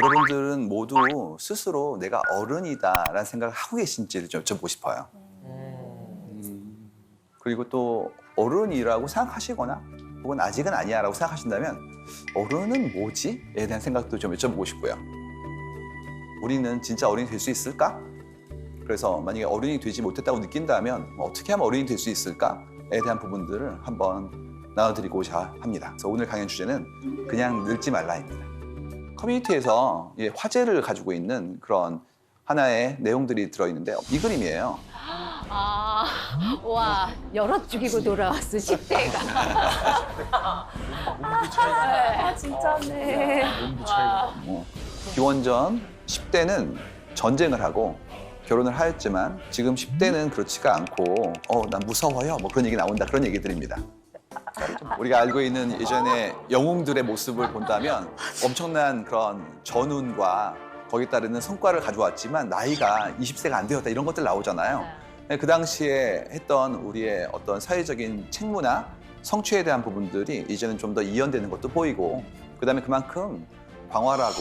여러분들은 모두 스스로 내가 어른이다라는 생각을 하고 계신지를 좀 여쭤보고 싶어요. 그리고 또 어른이라고 생각하시거나 혹은 아직은 아니야라고 생각하신다면 어른은 뭐지?에 대한 생각도 좀 여쭤보고 싶고요. 우리는 진짜 어른이 될 수 있을까? 그래서 만약에 어른이 되지 못했다고 느낀다면 어떻게 하면 어른이 될 수 있을까에 대한 부분들을 한번 나눠드리고자 합니다. 그래서 오늘 강연 주제는 그냥 늙지 말라입니다. 커뮤니티에서 화제를 가지고 있는 그런 하나의 내용들이 들어있는데 이 그림이에요. 아, 와, 여럿 죽이고 돌아왔어, 10대가. 아, 진짜네. 기원전 10대는 전쟁을 하고 결혼을 하였지만 지금 10대는 그렇지가 않고 난 무서워요 뭐 그런 얘기 나온다 그런 얘기들입니다. 우리가 알고 있는 예전의 영웅들의 모습을 본다면 엄청난 그런 전운과 거기에 따르는 성과를 가져왔지만 나이가 20세가 안 되었다 이런 것들 나오잖아요. 그 당시에 했던 우리의 어떤 사회적인 책무나 성취에 대한 부분들이 이제는 좀 더 이연되는 것도 보이고 그다음에 그만큼 광활하고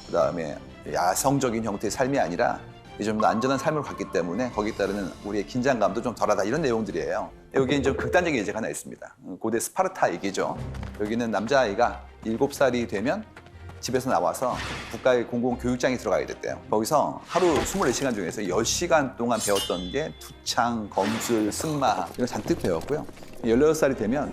그다음에 야성적인 형태의 삶이 아니라 좀 더 안전한 삶을 갖기 때문에 거기에 따르는 우리의 긴장감도 좀 덜하다 이런 내용들이에요. 여기에 좀 극단적인 예제가 하나 있습니다. 고대 스파르타 얘기죠. 여기는 남자아이가 7살이 되면 집에서 나와서 국가의 공공교육장에 들어가야 됐대요. 거기서 하루 24시간 중에서 10시간 동안 배웠던 게 투창, 검술, 승마 이런 잔뜩 배웠고요. 16살이 되면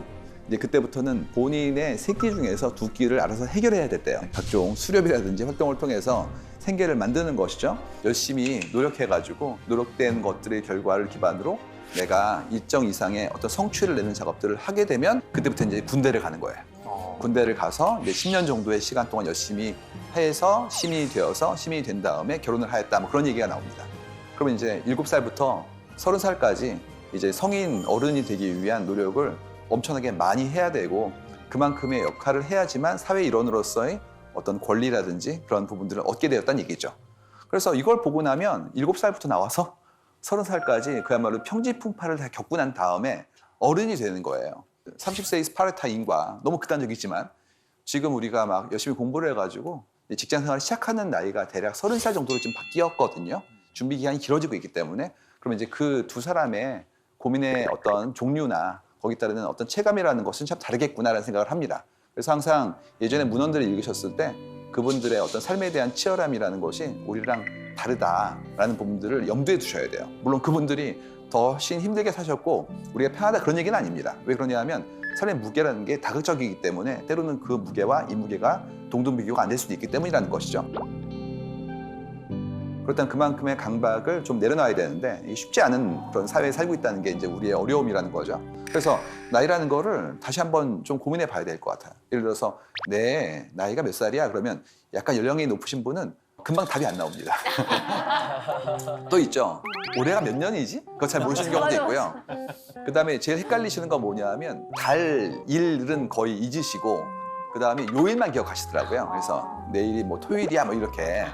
이제 그때부터는 본인의 새끼 중에서 2끼를 알아서 해결해야 됐대요. 각종 수렵이라든지 활동을 통해서 생계를 만드는 것이죠. 열심히 노력해가지고 노력된 것들의 결과를 기반으로 내가 일정 이상의 어떤 성취를 내는 작업들을 하게 되면 그때부터 이제 군대를 가는 거예요. 군대를 가서 이제 10년 정도의 시간 동안 열심히 해서 시민이 되어서 시민이 된 다음에 결혼을 하였다 뭐 그런 얘기가 나옵니다. 그러면 이제 7살부터 30살까지 이제 성인 어른이 되기 위한 노력을 엄청나게 많이 해야 되고 그만큼의 역할을 해야지만 사회 일원으로서의 어떤 권리라든지 그런 부분들을 얻게 되었다는 얘기죠. 그래서 이걸 보고 나면 7살부터 나와서 30살까지 그야말로 평지풍파를 다 겪고 난 다음에 어른이 되는 거예요. 30세의 스파르타인과 너무 극단적이지만 지금 우리가 막 열심히 공부를 해가지고 직장 생활을 시작하는 나이가 대략 30살 정도로 지금 바뀌었거든요. 준비 기간이 길어지고 있기 때문에 그러면 이제 그 두 사람의 고민의 어떤 종류나 거기에 따르는 어떤 체감이라는 것은 참 다르겠구나라는 생각을 합니다. 그래서 항상 예전에 문헌들을 읽으셨을 때 그분들의 어떤 삶에 대한 치열함이라는 것이 우리랑 다르다라는 부분들을 염두에 두셔야 돼요. 물론 그분들이 더 훨씬 힘들게 사셨고 우리가 편하다 그런 얘기는 아닙니다. 왜 그러냐 하면 삶의 무게라는 게 다극적이기 때문에 때로는 그 무게와 이 무게가 동등비교가 안 될 수도 있기 때문이라는 것이죠. 그렇다면 그만큼의 강박을 좀 내려놔야 되는데 쉽지 않은 그런 사회에 살고 있다는 게 이제 우리의 어려움이라는 거죠. 그래서 나이라는 거를 다시 한번 좀 고민해 봐야 될 것 같아요. 예를 들어서 내 나이가 몇 살이야? 그러면 약간 연령이 높으신 분은 금방 답이 안 나옵니다. 또 있죠. 올해가 몇 년이지? 그거 잘 모르시는 경우도 있고요. 그다음에 제일 헷갈리시는 건 뭐냐면 달, 일은 거의 잊으시고 그다음에 요일만 기억하시더라고요. 그래서 내일이 뭐 토요일이야 뭐 이렇게.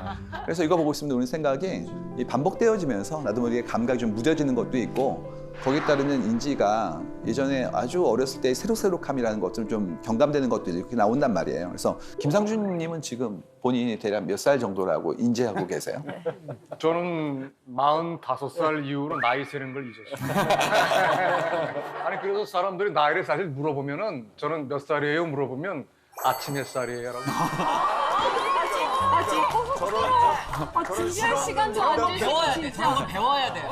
그래서 이거 보고 있으면 우리 생각이 반복되어지면서 나도 모르게 감각이 좀 무뎌지는 것도 있고 거기에 따르는 인지가 예전에 아주 어렸을 때의 새록새록함이라는 것들은 좀 경감되는 것들이 이렇게 나온단 말이에요. 그래서 김상준님은 지금 본인이 대략 몇 살 정도라고 인지하고 계세요? 저는 45살 이후로 나이 세는 걸 잊었어요. 아니 그래서 사람들이 나이를 사실 물어보면은 저는 몇 살이에요 물어보면 아침 몇 살이에요라고. 진지할 시간도 안 배워야 주시고 돼. 진짜. 그거 배워야 돼요.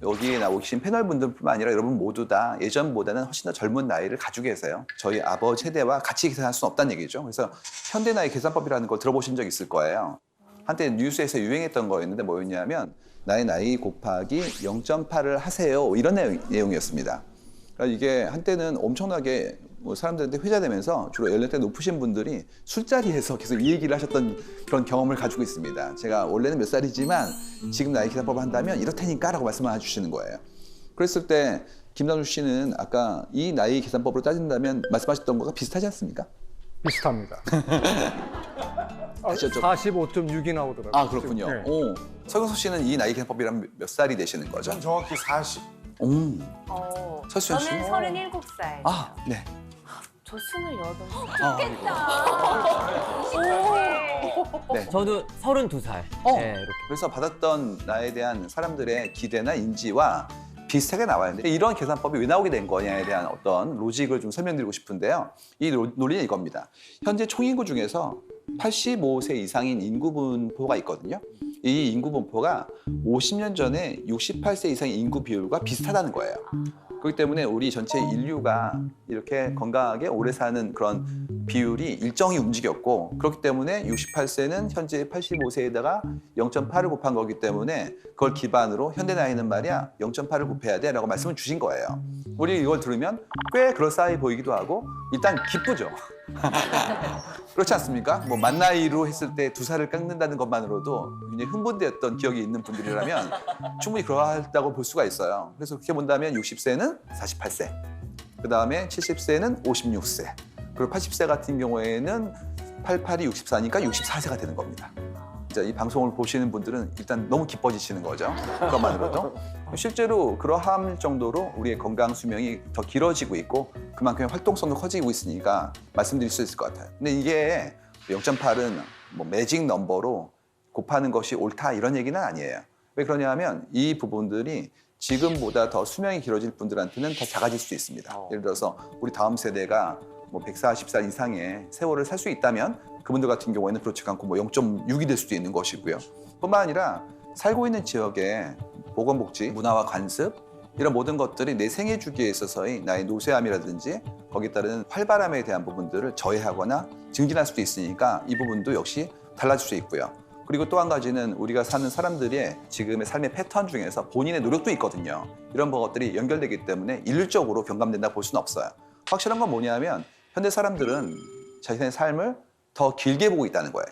여기에 나오신 패널분들뿐만 아니라 여러분 모두 다 예전보다는 훨씬 더 젊은 나이를 가지고 계세요. 저희 아버지 세대와 같이 계산할 수는 없다는 얘기죠. 그래서 현대 나이 계산법이라는 걸 들어보신 적 있을 거예요. 한때 뉴스에서 유행했던 거였는데 뭐였냐면 나의 나이 곱하기 0.8을 하세요. 이런 내용이었습니다. 그러니까 이게 한때는 엄청나게 뭐 사람들한테 회자되면서 주로 연령대 높으신 분들이 술자리에서 계속 이 얘기를 하셨던 그런 경험을 가지고 있습니다. 제가 원래는 몇 살이지만 지금 나이 계산법을 한다면 이렇다니까 라고 말씀을 해주시는 거예요. 그랬을 때 김상준 씨는 아까 이 나이 계산법으로 따진다면 말씀하셨던 거가 비슷하지 않습니까? 비슷합니다. 다시 여쭤- 45.6이 나오더라고요. 아 그렇군요. 네. 오, 서경석 씨는 이 나이 계산법이라면 몇 살이 되시는 거죠? 전 정확히 40. 오, 설수연 씨? 저는 37살. 아, 네. 저 28살. 네. 저도 32살. 네, 이렇게. 그래서 받았던 나에 대한 사람들의 기대나 인지와 비슷하게 나와요. 근데 이런 계산법이 왜 나오게 된 거냐에 대한 어떤 로직을 좀 설명드리고 싶은데요. 이 논리는 이겁니다. 현재 총인구 중에서 85세 이상인 인구 분포가 있거든요. 이 인구 분포가 50년 전에 68세 이상의 인구 비율과 비슷하다는 거예요. 그렇기 때문에 우리 전체 인류가 이렇게 건강하게 오래 사는 그런 비율이 일정히 움직였고, 그렇기 때문에 68세는 현재 85세에다가 0.8을 곱한 거기 때문에 그걸 기반으로 현대 나이는 말이야 0.8을 곱해야 돼 라고 말씀을 주신 거예요. 우리 이걸 들으면 꽤 그럴싸해 보이기도 하고 일단 기쁘죠. 그렇지 않습니까? 뭐 만 나이로 했을 때 2살을 깎는다는 것만으로도 굉장히 흥분되었던 기억이 있는 분들이라면 충분히 그러하다고 볼 수가 있어요. 그래서 그렇게 본다면 60세는 48세, 그 다음에 70세는 56세, 그리고 80세 같은 경우에는 88이 64니까 64세가 되는 겁니다. 진짜 이 방송을 보시는 분들은 일단 너무 기뻐지시는 거죠. 그것만으로도. 실제로 그러할 정도로 우리의 건강 수명이 더 길어지고 있고 그만큼 활동성도 커지고 있으니까 말씀드릴 수 있을 것 같아요. 근데 이게 0.8은 뭐 매직 넘버로 곱하는 것이 옳다 이런 얘기는 아니에요. 왜 그러냐면 이 부분들이 지금보다 더 수명이 길어질 분들한테는 더 작아질 수 있습니다. 예를 들어서 우리 다음 세대가 뭐 140살 이상의 세월을 살 수 있다면 그분들 같은 경우에는 그렇지 않고 뭐 0.6이 될 수도 있는 것이고요. 뿐만 아니라 살고 있는 지역의 보건복지, 문화와 관습 이런 모든 것들이 내 생애 주기에 있어서의 나의 노쇠함이라든지 거기에 따른 활발함에 대한 부분들을 저해하거나 증진할 수도 있으니까 이 부분도 역시 달라질 수 있고요. 그리고 또 한 가지는 우리가 사는 사람들의 지금의 삶의 패턴 중에서 본인의 노력도 있거든요. 이런 것들이 연결되기 때문에 일률적으로 경감된다 볼 수는 없어요. 확실한 건 뭐냐면 현대 사람들은 자신의 삶을 더 길게 보고 있다는 거예요.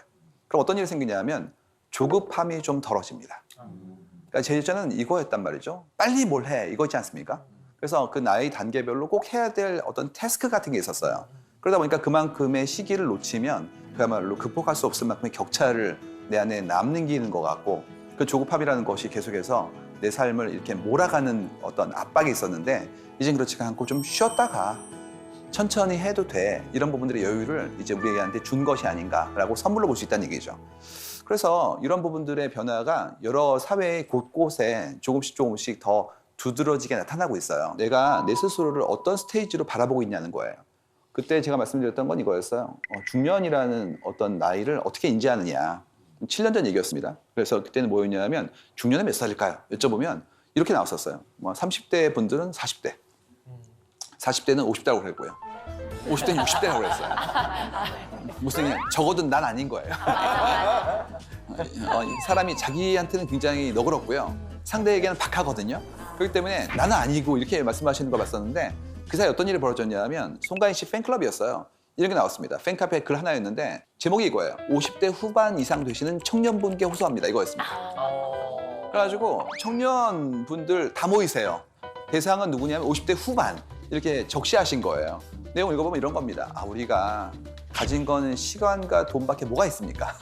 그럼 어떤 일이 생기냐면 조급함이 좀 덜어집니다. 그러니까 제 입장은 이거였단 말이죠. 빨리 뭘 해, 이거 있지 않습니까? 그래서 그 나이 단계별로 꼭 해야 될 어떤 태스크 같은 게 있었어요. 그러다 보니까 그만큼의 시기를 놓치면 그야말로 극복할 수 없을 만큼의 격차를 내 안에 남기는 것 같고, 그 조급함이라는 것이 계속해서 내 삶을 이렇게 몰아가는 어떤 압박이 있었는데 이젠 그렇지가 않고 좀 쉬었다가 천천히 해도 돼, 이런 부분들의 여유를 이제 우리한테 준 것이 아닌가라고 선물로 볼 수 있다는 얘기죠. 그래서 이런 부분들의 변화가 여러 사회의 곳곳에 조금씩 더 두드러지게 나타나고 있어요. 내가 내 스스로를 어떤 스테이지로 바라보고 있냐는 거예요. 그때 제가 말씀드렸던 건 이거였어요. 중년이라는 어떤 나이를 어떻게 인지하느냐. 7년 전 얘기였습니다. 그래서 그때는 뭐였냐면 중년은 몇 살일까요? 여쭤보면 이렇게 나왔었어요. 뭐 30대 분들은 40대, 40대는 50대라고 그랬고요. 50대는 60대라고 그랬어요. 무슨 적어도 난 아닌 거예요. 사람이 자기한테는 굉장히 너그럽고요. 상대에게는 박하거든요. 그렇기 때문에 나는 아니고 이렇게 말씀하시는 걸 봤었는데 그 사이 어떤 일이 벌어졌냐면 송가인 씨 팬클럽이었어요. 이런 게 나왔습니다. 팬카페 글 하나였는데 제목이 이거예요. 50대 후반 이상 되시는 청년분께 호소합니다. 이거였습니다. 그래가지고 청년분들 다 모이세요. 대상은 누구냐면 50대 후반 이렇게 적시하신 거예요. 내용 읽어보면 이런 겁니다. 우리가 가진 거는 시간과 돈밖에 뭐가 있습니까?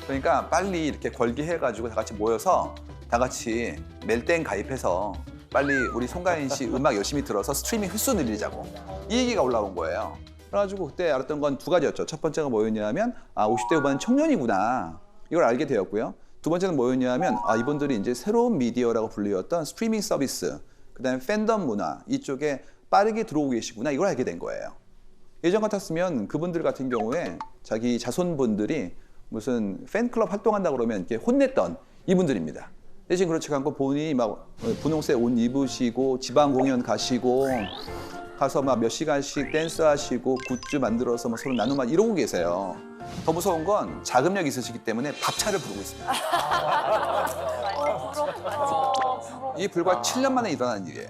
그러니까 빨리 이렇게 걸기해가지고 다 같이 모여서 다 같이 멜땡 가입해서 빨리 우리 송가인 씨 음악 열심히 들어서 스트리밍 횟수 늘리자고, 이 얘기가 올라온 거예요. 그래가지고 그때 알았던 건 두 가지였죠. 첫 번째가 뭐였냐면 50대 후반은 청년이구나, 이걸 알게 되었고요. 두 번째는 뭐였냐면 이분들이 이제 새로운 미디어라고 불리웠던 스트리밍 서비스, 그다음에 팬덤 문화 이쪽에 빠르게 들어오고 계시구나, 이걸 알게 된 거예요. 예전 같았으면 그분들 같은 경우에 자기 자손분들이 무슨 팬클럽 활동한다 그러면 이렇게 혼냈던 이분들입니다. 대신 그렇지 않고 본인이 막 분홍색 옷 입으시고 지방 공연 가시고 가서 막 몇 시간씩 댄스 하시고 굿즈 만들어서 막 서로 나누고 막 이러고 계세요. 더 무서운 건 자금력이 있으시기 때문에 밥차를 부르고 있습니다. 이게 불과 7년 만에 일어난 일이에요.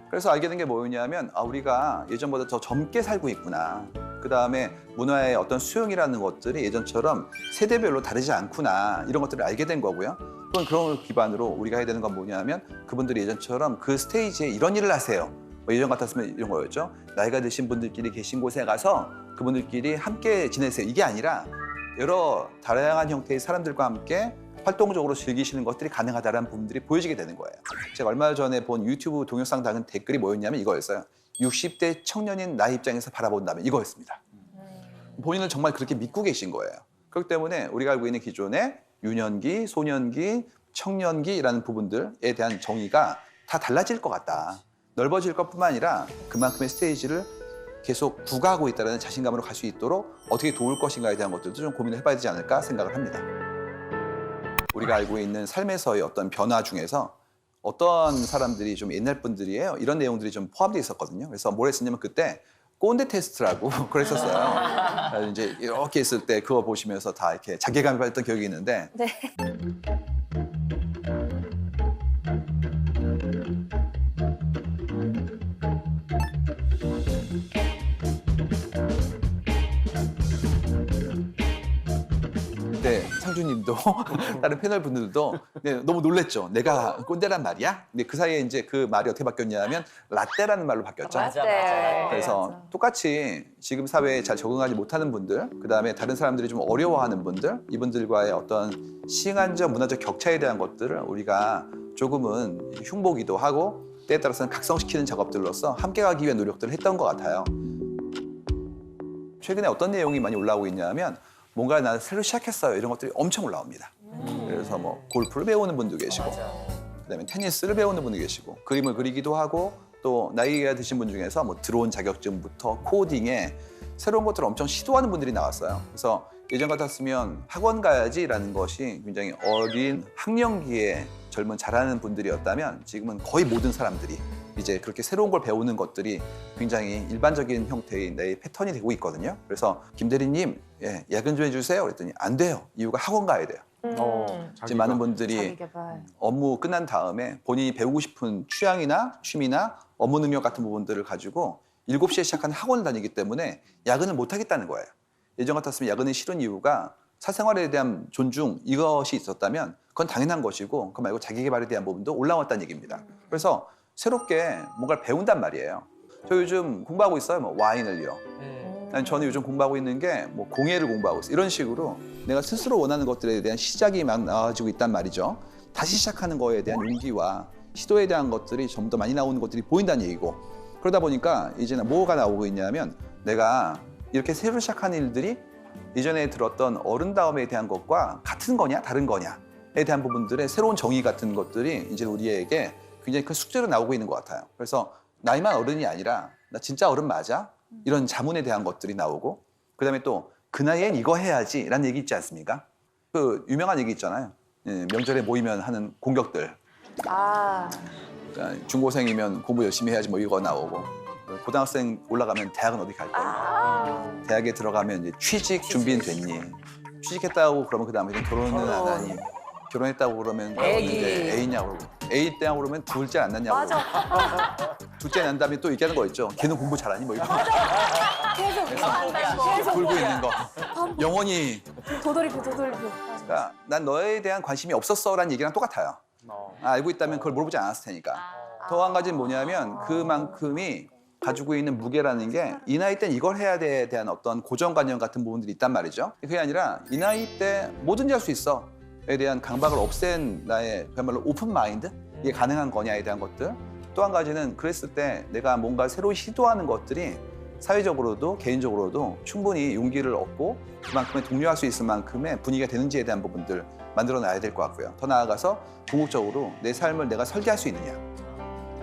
그래서 알게 된 게 뭐였냐면 우리가 예전보다 더 젊게 살고 있구나. 그 다음에 문화의 어떤 수용이라는 것들이 예전처럼 세대별로 다르지 않구나, 이런 것들을 알게 된 거고요. 또는 그런 걸 기반으로 우리가 해야 되는 건 뭐냐면 그분들이 예전처럼 그 스테이지에 이런 일을 하세요. 뭐 예전 같았으면 이런 거였죠. 나이가 드신 분들끼리 계신 곳에 가서 그분들끼리 함께 지내세요. 이게 아니라 여러 다양한 형태의 사람들과 함께 활동적으로 즐기시는 것들이 가능하다는 부분들이 보여지게 되는 거예요. 제가 얼마 전에 본 유튜브 동영상 다는 댓글이 뭐였냐면 이거였어요. 60대 청년인 나의 입장에서 바라본다면 이거였습니다. 본인을 정말 그렇게 믿고 계신 거예요. 그렇기 때문에 우리가 알고 있는 기존의 유년기, 소년기, 청년기라는 부분들에 대한 정의가 다 달라질 것 같다. 넓어질 것뿐만 아니라 그만큼의 스테이지를 계속 구가하고 있다는 자신감으로 갈 수 있도록 어떻게 도울 것인가에 대한 것들도 좀 고민을 해봐야 되지 않을까 생각을 합니다. 우리가 알고 있는 삶에서의 어떤 변화 중에서 어떤 사람들이 좀 옛날 분들이에요. 이런 내용들이 좀 포함되어 있었거든요. 그래서 뭘 했었냐면 그때 꼰대 테스트라고 그랬었어요. 그래서 이제 이렇게 있을 때 그거 보시면서 다 이렇게 자괴감이 받았던 기억이 있는데 네. 네, 상주님도 다른 패널 분들도 네, 너무 놀랬죠. 내가 꼰대란 말이야? 근데 그 사이에 이제 그 말이 어떻게 바뀌었냐면 라떼라는 말로 바뀌었죠. 네. 그래서 똑같이 지금 사회에 잘 적응하지 못하는 분들, 그다음에 다른 사람들이 좀 어려워하는 분들, 이분들과의 어떤 시간적, 문화적 격차에 대한 것들을 우리가 조금은 흉보기도 하고 때에 따라서는 각성시키는 작업들로서 함께 가기 위한 노력들을 했던 것 같아요. 최근에 어떤 내용이 많이 올라오고 있냐면 뭔가 나 새로 시작했어요 이런 것들이 엄청 올라옵니다. 그래서 뭐 골프를 배우는 분도 계시고 그다음에 테니스를 배우는 분도 계시고 그림을 그리기도 하고 또 나이가 드신 분 중에서 뭐 드론 자격증부터 코딩에 새로운 것들을 엄청 시도하는 분들이 나왔어요. 그래서 예전 같았으면 학원 가야지라는 것이 굉장히 어린 학령기에 젊은 잘하는 분들이었다면 지금은 거의 모든 사람들이 이제 그렇게 새로운 걸 배우는 것들이 굉장히 일반적인 형태의 내 패턴이 되고 있거든요. 그래서 김 대리님 야근 좀 해주세요 그랬더니 안 돼요. 이유가 학원 가야 돼요. 지금 많은 분들이 자기개발. 업무 끝난 다음에 본인이 배우고 싶은 취향이나 취미나 업무 능력 같은 부분들을 가지고 7시에 시작하는 학원을 다니기 때문에 야근을 못 하겠다는 거예요. 예전 같았으면 야근이 싫은 이유가 사생활에 대한 존중 이것이 있었다면 그건 당연한 것이고 그거 말고 자기 개발에 대한 부분도 올라왔다는 얘기입니다. 그래서 새롭게 뭔가를 배운단 말이에요. 저 요즘 공부하고 있어요. 뭐 와인을요. 아니, 저는 요즘 공부하고 있는 게 뭐 공예를 공부하고 있어요. 이런 식으로 내가 스스로 원하는 것들에 대한 시작이 막 나와지고 있단 말이죠. 다시 시작하는 거에 대한 용기와 시도에 대한 것들이 좀 더 많이 나오는 것들이 보인다는 얘기고 그러다 보니까 이제는 뭐가 나오고 있냐면 내가 이렇게 새로 시작하는 일들이 이전에 들었던 어른다움에 대한 것과 같은 거냐 다른 거냐에 대한 부분들의 새로운 정의 같은 것들이 이제 우리에게 굉장히 큰 숙제로 나오고 있는 것 같아요. 그래서 나이만 어른이 아니라 나 진짜 어른 맞아? 이런 자문에 대한 것들이 나오고 그다음에 또 그 나이엔 이거 해야지라는 얘기 있지 않습니까? 그 유명한 얘기 있잖아요. 명절에 모이면 하는 공격들. 아, 그러니까 중고생이면 공부 열심히 해야지 뭐 이거 나오고 고등학생 올라가면 대학은 어디 갈 거니? 대학에 들어가면 이제 취직 준비는 됐니? 취직했다고 그러면 그다음에 결혼은 안 하니? 결혼했다고 그러면 이제 애이냐고 그러고 애 있다고 그러면 둘째 안 낳냐고 그러고 둘째 난 다음에 또 얘기하는 거 있죠. 걔는 공부 잘하니? 뭐 이거 계속 돌고 있는 거 영원히 도돌이표. 그러니까 난 너에 대한 관심이 없었어라는 얘기랑 똑같아요. 알고 있다면 그걸 물어보지 않았을 테니까. 더 한 가지는 뭐냐면 그만큼이 가지고 있는 무게라는 게 이 나이 땐 이걸 해야 돼에 대한 어떤 고정관념 같은 부분들이 있단 말이죠. 그게 아니라 이 나이 때 뭐든지 할 수 있어에 대한 강박을 없앤 나의 그야말로 오픈 마인드? 이게 가능한 거냐에 대한 것들. 또 한 가지는 그랬을 때 내가 뭔가 새로 시도하는 것들이 사회적으로도 개인적으로도 충분히 용기를 얻고 그만큼의 독려할 수 있을 만큼의 분위기가 되는지에 대한 부분들 만들어놔야 될 것 같고요. 더 나아가서 궁극적으로 내 삶을 내가 설계할 수 있느냐.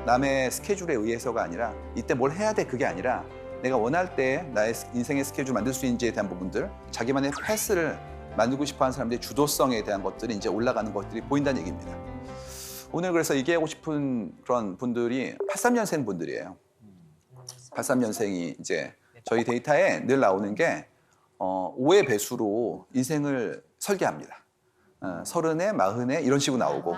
남의 스케줄에 의해서가 아니라 이때 뭘 해야 돼 그게 아니라 내가 원할 때 나의 인생의 스케줄 만들 수 있는지에 대한 부분들 자기만의 패스를 만들고 싶어하는 사람들의 주도성에 대한 것들이 이제 올라가는 것들이 보인다는 얘기입니다. 오늘 그래서 얘기하고 싶은 그런 분들이 83년생 분들이에요. 83년생이 이제 저희 데이터에 늘 나오는 게 5의 배수로 인생을 설계합니다. 30에, 40에 이런 식으로 나오고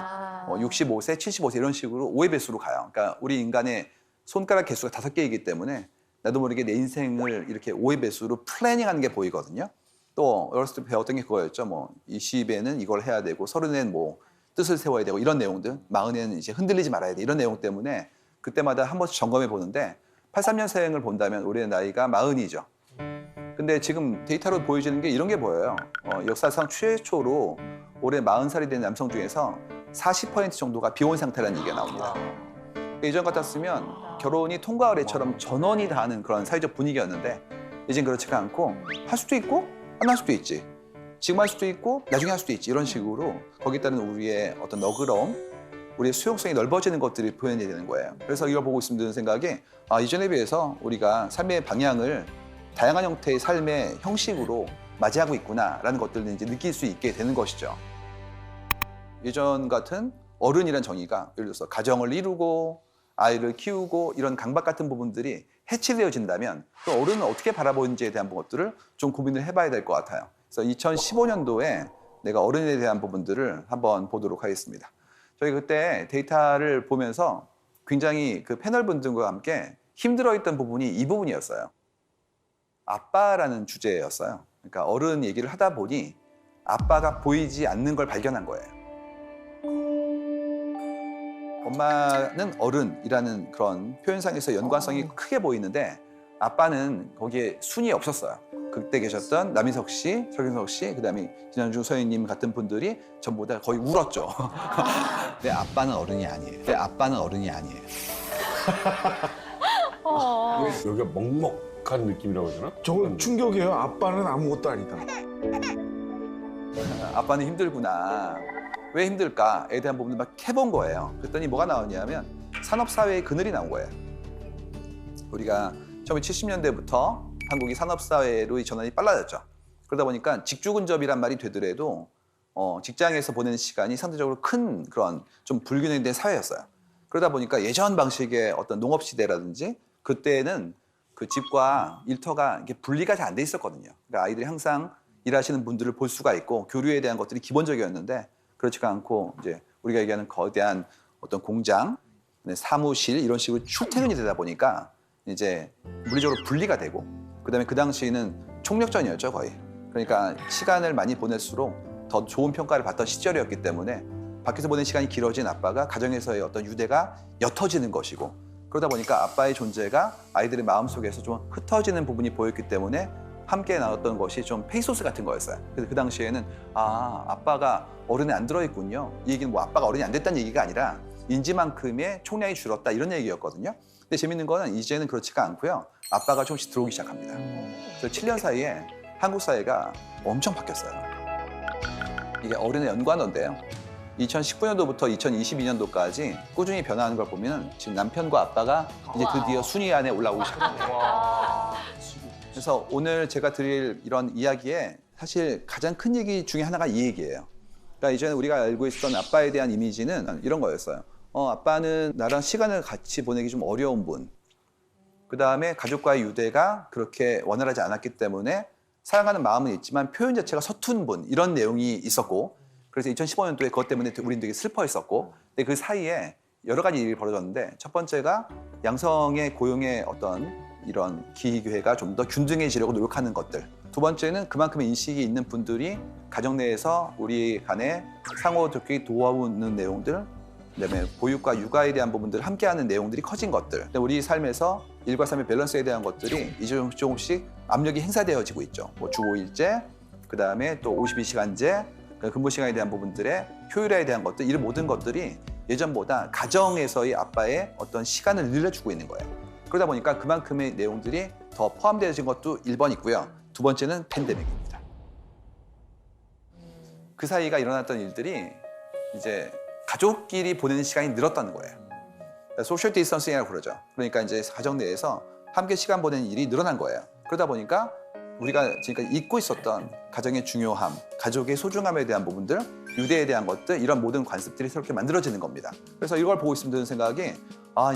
65세, 75세 이런 식으로 5의 배수로 가요. 그러니까 우리 인간의 손가락 개수가 5개이기 때문에 나도 모르게 내 인생을 이렇게 5의 배수로 플래닝하는 게 보이거든요. 또 어렸을 때 배웠던 게 그거였죠. 뭐 20에는 이걸 해야 되고 30에는 뭐 뜻을 세워야 되고 이런 내용들 40에는 이제 흔들리지 말아야 돼 이런 내용 때문에 그때마다 한 번씩 점검해 보는데 83년생을 본다면 우리의 나이가 40이죠. 근데 지금 데이터로 보여지는 게 이런 게 보여요. 역사상 최초로 올해 40살이 된 남성 중에서 40% 정도가 비혼 상태라는 얘기가 나옵니다. 예전 같았으면 결혼이 통과 의례처럼 전원이 다 하는 그런 사회적 분위기였는데 이젠 그렇지가 않고 할 수도 있고 안 할 수도 있지. 지금 할 수도 있고 나중에 할 수도 있지. 이런 식으로 거기에 따른 우리의 어떤 너그러움, 우리의 수용성이 넓어지는 것들이 표현이 되는 거예요. 그래서 이걸 보고 있으면 드는 생각이 이전에 비해서 우리가 삶의 방향을 다양한 형태의 삶의 형식으로 맞이하고 있구나라는 것들을 이제 느낄 수 있게 되는 것이죠. 예전 같은 어른이란 정의가 예를 들어서 가정을 이루고 아이를 키우고 이런 강박 같은 부분들이 해치되어진다면 또 어른은 어떻게 바라보는지에 대한 것들을 좀 고민을 해봐야 될 것 같아요. 그래서 2015년도에 내가 어른에 대한 부분들을 한번 보도록 하겠습니다. 저희 그때 데이터를 보면서 굉장히 그 패널 분들과 함께 힘들어했던 부분이 이 부분이었어요. 아빠라는 주제였어요. 그러니까 어른 얘기를 하다 보니 아빠가 보이지 않는 걸 발견한 거예요. 엄마는 어른이라는 그런 표현상에서 연관성이 크게 보이는데 아빠는 거기에 순위 없었어요. 그때 계셨던 남희석 씨, 설경석 씨, 그다음에 진양중 서현님 같은 분들이 전부 다 거의 울었죠. 내 아빠는 어른이 아니에요. 내 아빠는 어른이 아니에요. 여기가 먹먹한 느낌이라고 해야 되나? 저건 충격이에요. 아빠는 아무것도 아니다. 아빠는 힘들구나. 왜 힘들까에 대한 부분을 막 해본 거예요. 그랬더니 뭐가 나왔냐면 산업사회의 그늘이 나온 거예요. 우리가 처음에 70년대부터 한국이 산업사회로 전환이 빨라졌죠. 그러다 보니까 직주근접이란 말이 되더라도 직장에서 보내는 시간이 상대적으로 큰 그런 좀 불균형된 사회였어요. 그러다 보니까 예전 방식의 어떤 농업시대라든지 그때는 그 집과 일터가 이게 분리가 잘 안 돼 있었거든요. 그러니까 아이들이 항상 일하시는 분들을 볼 수가 있고 교류에 대한 것들이 기본적이었는데 그렇지가 않고 이제 우리가 얘기하는 거대한 어떤 공장, 사무실 이런 식으로 출퇴근이 되다 보니까 이제 물리적으로 분리가 되고 그다음에 그 당시에는 총력전이었죠 거의. 그러니까 시간을 많이 보낼수록 더 좋은 평가를 받던 시절이었기 때문에 밖에서 보낸 시간이 길어진 아빠가 가정에서의 어떤 유대가 옅어지는 것이고 그러다 보니까 아빠의 존재가 아이들의 마음속에서 좀 흩어지는 부분이 보였기 때문에 함께 나눴던 것이 좀 페이소스 같은 거였어요. 그래서 그 당시에는 아빠가 어른에 안 들어있군요. 이 얘기는 뭐 아빠가 어른이 안 됐다는 얘기가 아니라 인지만큼의 총량이 줄었다 이런 얘기였거든요. 근데 재밌는 거는 이제는 그렇지가 않고요. 아빠가 조금씩 들어오기 시작합니다. 그래서 7년 사이에 한국 사회가 엄청 바뀌었어요. 이게 어른의 연관어인데요. 2019년도부터 2022년도까지 꾸준히 변화하는 걸 보면 지금 남편과 아빠가 이제 드디어 순위 안에 올라오기 시작합니다. 그래서 오늘 제가 드릴 이런 이야기에 사실 가장 큰 얘기 중에 하나가 이 얘기예요. 그러니까 이전에 우리가 알고 있었던 아빠에 대한 이미지는 이런 거였어요. 아빠는 나랑 시간을 같이 보내기 좀 어려운 분. 그 다음에 가족과의 유대가 그렇게 원활하지 않았기 때문에 사랑하는 마음은 있지만 표현 자체가 서툰 분. 이런 내용이 있었고 그래서 2015년도에 그것 때문에 우리는 되게 슬퍼했었고 근데 그 사이에 여러 가지 일이 벌어졌는데 첫 번째가 양성의 고용의 어떤 이런 기회가 좀 더 균등해지려고 노력하는 것들. 두 번째는 그만큼의 인식이 있는 분들이 가정 내에서 우리 간에 상호 접촉이 도와오는 내용들, 그다음에 보육과 육아에 대한 부분들을 함께하는 내용들이 커진 것들. 근데 우리 삶에서 일과 삶의 밸런스에 대한 것들이 이제 조금씩 압력이 행사되어지고 있죠. 뭐 주 5일제, 그다음에 또 52시간제, 근무 시간에 대한 부분들의 효율화에 대한 것들, 이런 모든 것들이 예전보다 가정에서의 아빠의 어떤 시간을 늘려주고 있는 거예요. 그러다 보니까 그만큼의 내용들이 더 포함되어진 것도 1번 있고요. 두 번째는 팬데믹입니다. 그 사이가 일어났던 일들이 이제 가족끼리 보내는 시간이 늘었다는 거예요. 소셜 디스턴싱이라고 그러죠. 그러니까 이제 가정 내에서 함께 시간 보내는 일이 늘어난 거예요. 그러다 보니까 우리가 지금까지 잊고 있었던 가정의 중요함, 가족의 소중함에 대한 부분들, 유대에 대한 것들, 이런 모든 관습들이 새롭게 만들어지는 겁니다. 그래서 이걸 보고 있으면 드는 생각이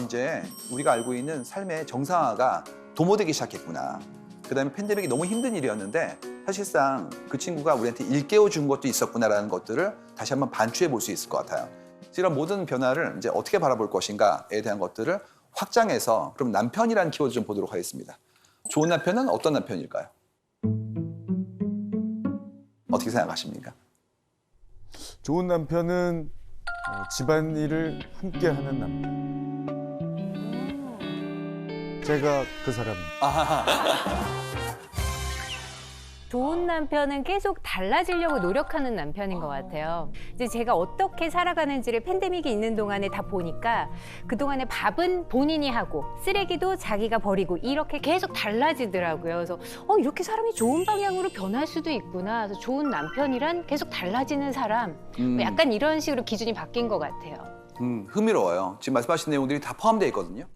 이제 우리가 알고 있는 삶의 정상화가 도모되기 시작했구나. 그다음에 팬데믹이 너무 힘든 일이었는데 사실상 그 친구가 우리한테 일깨워 준 것도 있었구나라는 것들을 다시 한번 반추해 볼 수 있을 것 같아요. 이런 모든 변화를 이제 어떻게 바라볼 것인가에 대한 것들을 확장해서 그럼 남편이라는 키워드 좀 보도록 하겠습니다. 좋은 남편은 어떤 남편일까요? 어떻게 생각하십니까? 좋은 남편은 집안일을 함께 하는 남편. 제가 그 사람입니다. 좋은 남편은 계속 달라지려고 노력하는 남편인 것 같아요. 이제 제가 어떻게 살아가는지를 팬데믹이 있는 동안에 다 보니까 그동안에 밥은 본인이 하고 쓰레기도 자기가 버리고 이렇게 계속 달라지더라고요. 그래서 이렇게 사람이 좋은 방향으로 변할 수도 있구나. 그래서 좋은 남편이란 계속 달라지는 사람. 뭐 약간 이런 식으로 기준이 바뀐 것 같아요. 흥미로워요. 지금 말씀하신 내용들이 다 포함되어 있거든요.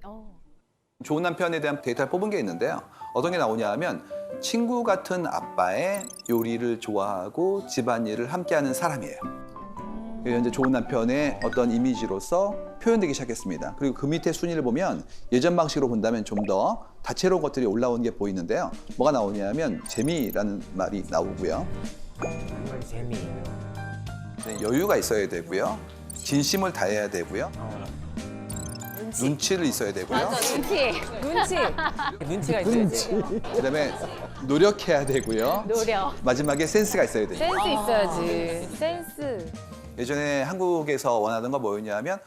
좋은 남편에 대한 데이터를 뽑은 게 있는데요. 어떤 게 나오냐 하면 친구 같은 아빠의 요리를 좋아하고 집안일을 함께하는 사람이에요. 그게 현재 좋은 남편의 어떤 이미지로서 표현되기 시작했습니다. 그리고 그 밑에 순위를 보면 예전 방식으로 본다면 좀 더 다채로운 것들이 올라오는 게 보이는데요. 뭐가 나오냐면 재미라는 말이 나오고요. 재미. 네, 여유가 있어야 되고요. 진심을 다해야 되고요. 눈치를 있어야 되고요. 눈치. 눈치가 있어야지. 그다음에 노력해야 되고요. 노력. 마지막에 센스가 있어야 됩니다. 센스 있어야지. 센스. 예전에 한국에서 원하던 건 뭐였냐면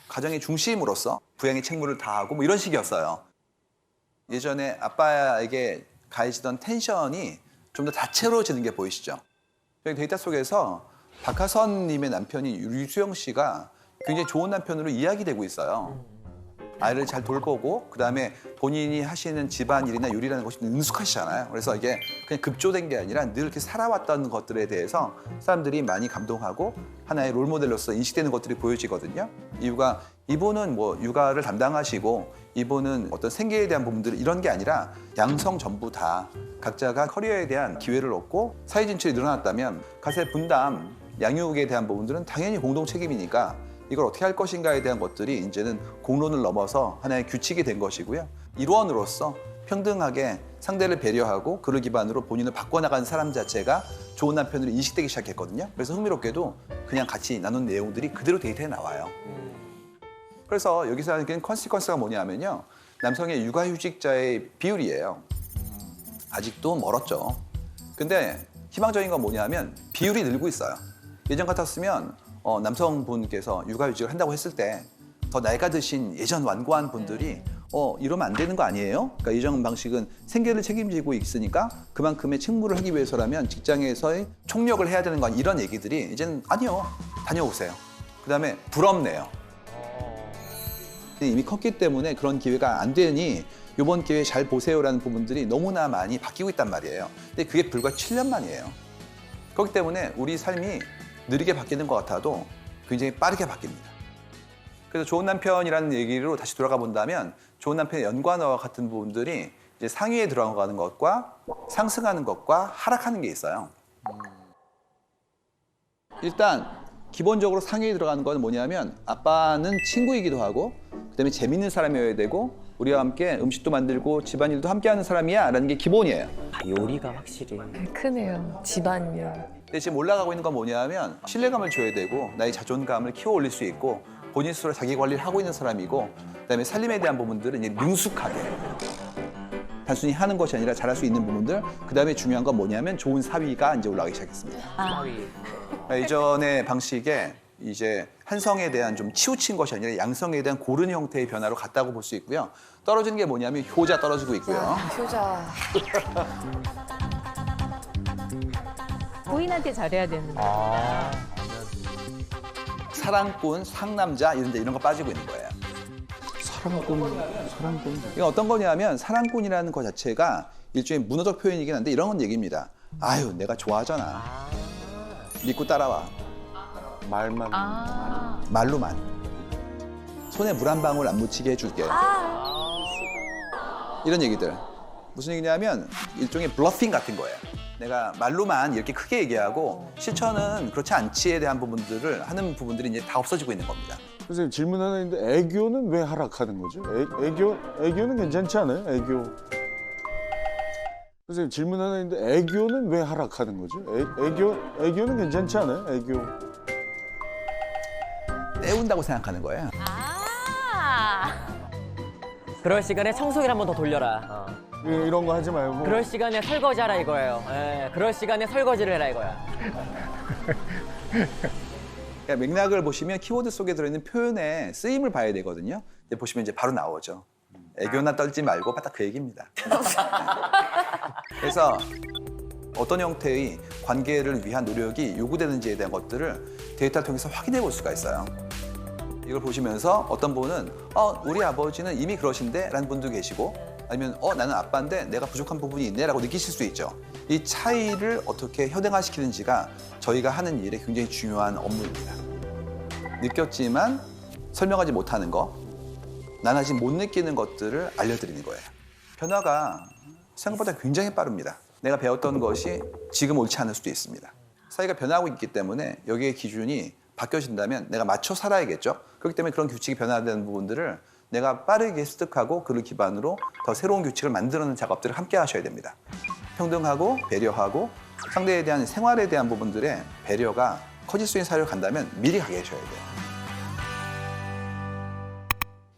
가정의 중심으로서 부양의 책무를 다하고 뭐 이런 식이었어요. 예전에 아빠에게 가해지던 텐션이 좀 더 다채로워지는 게 보이시죠? 여기 데이터 속에서 박하선님의 남편이 유수영 씨가 굉장히 좋은 남편으로 이야기되고 있어요. 아이를 잘 돌보고 그다음에 본인이 하시는 집안일이나 요리라는 것이 능숙하시잖아요. 그래서 이게 그냥 급조된 게 아니라 늘 이렇게 살아왔던 것들에 대해서 사람들이 많이 감동하고 하나의 롤모델로서 인식되는 것들이 보여지거든요. 이유가 이분은 뭐 육아를 담당하시고 이분은 어떤 생계에 대한 부분들 이런 게 아니라 양성 전부 다 각자가 커리어에 대한 기회를 얻고 사회 진출이 늘어났다면 가세 분담, 양육에 대한 부분들은 당연히 공동 책임이니까 이걸 어떻게 할 것인가에 대한 것들이 이제는 공론을 넘어서 하나의 규칙이 된 것이고요. 일원으로서 평등하게 상대를 배려하고 그를 기반으로 본인을 바꿔나가는 사람 자체가 좋은 남편으로 인식되기 시작했거든요. 그래서 흥미롭게도 그냥 같이 나눈 내용들이 그대로 데이터에 나와요. 그래서 여기서 하는 컨시퀀스가 뭐냐면요. 남성의 육아휴직자의 비율이에요. 아직도 멀었죠. 근데 희망적인 건 뭐냐면 비율이 늘고 있어요. 예전 같았으면 남성분께서 육아휴직을 한다고 했을 때 더 나이가 드신 예전 완고한 분들이 이러면 안 되는 거 아니에요? 그러니까 예전 방식은 생계를 책임지고 있으니까 그만큼의 책무를 하기 위해서라면 직장에서의 총력을 해야 되는 건 이런 얘기들이 이제는 아니요. 다녀오세요. 그다음에 부럽네요. 이미 컸기 때문에 그런 기회가 안 되니 이번 기회 잘 보세요라는 부분들이 너무나 많이 바뀌고 있단 말이에요. 근데 그게 불과 7년 만이에요. 그렇기 때문에 우리 삶이 느리게 바뀌는 것 같아도 굉장히 빠르게 바뀝니다. 그래서 좋은 남편이라는 얘기로 다시 돌아가 본다면 좋은 남편의 연관어와 같은 부분들이 이제 상위에 들어가는 것과 상승하는 것과 하락하는 게 있어요. 일단 기본적으로 상위에 들어가는 건 뭐냐면 아빠는 친구이기도 하고 그다음에 재밌는 사람이어야 되고 우리와 함께 음식도 만들고 집안일도 함께하는 사람이야 라는 게 기본이에요. 요리가 확실히. 크네요. 집안일. 근데 지금 올라가고 있는 건 뭐냐면 신뢰감을 줘야 되고 나의 자존감을 키워 올릴 수 있고 본인 스스로 자기 관리를 하고 있는 사람이고 그다음에 살림에 대한 부분들은 이제 능숙하게 단순히 하는 것이 아니라 잘할 수 있는 부분들 그다음에 중요한 건 뭐냐면 좋은 사위가 이제 올라가기 시작했습니다. 이전의 방식에 이제 한성에 대한 좀 치우친 것이 아니라 양성에 대한 고른 형태의 변화로 갔다고 볼 수 있고요. 떨어지는 게 뭐냐면 효자 떨어지고 있고요. 효자. 부인한테 잘해야 되는데. 사랑꾼, 상남자 이런 거 빠지고 있는 거예요. 사랑꾼. 이건 어떤 거냐면 사랑꾼이라는 것 자체가 일종의 문어적 표현이긴 한데 이런 건 얘기입니다. 아유, 내가 좋아하잖아. 믿고 따라와. 말만. 말로만. 손에 물 한 방울 안 묻히게 해줄게. 이런 얘기들. 무슨 얘기냐면 일종의 블러핑 같은 거예요. 내가 말로만 이렇게 크게 얘기하고 실천은 그렇지 않지에 대한 부분들을 하는 부분들이 이제 다 없어지고 있는 겁니다. 선생님 질문 하나 있는데 애교는 왜 하락하는 거죠? 애교는 괜찮지 않아요? 애교. 선생님 질문 하나 있는데 애교는 왜 하락하는 거죠? 애교는 괜찮지 않아요? 애교. 때운다고 생각하는 거예요. 그럴 시간에 청소기를 한 번 더 돌려라. 이런 거 하지 말고. 그럴 시간에 설거지하라 이거예요. 그럴 시간에 설거지를 해라 이거야. 그러니까 맥락을 보시면 키워드 속에 들어있는 표현의 쓰임을 봐야 되거든요. 이제 보시면 이제 바로 나오죠. 애교나 떨지 말고 딱 그 얘기입니다. 그래서 어떤 형태의 관계를 위한 노력이 요구되는지에 대한 것들을 데이터를 통해서 확인해 볼 수가 있어요. 이걸 보시면서 어떤 분은 우리 아버지는 이미 그러신데 라는 분도 계시고 아니면 나는 아빠인데 내가 부족한 부분이 있네 라고 느끼실 수 있죠. 이 차이를 어떻게 현행화시키는지가 저희가 하는 일에 굉장히 중요한 업무입니다. 느꼈지만 설명하지 못하는 거, 난 아직 못 느끼는 것들을 알려드리는 거예요. 변화가 생각보다 굉장히 빠릅니다. 내가 배웠던 것이 지금 옳지 않을 수도 있습니다. 사회가 변하고 있기 때문에 여기에 기준이 바뀌어진다면 내가 맞춰 살아야겠죠. 그렇기 때문에 그런 규칙이 변화되는 부분들을 내가 빠르게 습득하고 그를 기반으로 더 새로운 규칙을 만드는 작업들을 함께 하셔야 됩니다. 평등하고 배려하고 상대에 대한 생활에 대한 부분들의 배려가 커질 수 있는 사회로 간다면 미리 가게 하셔야 돼요.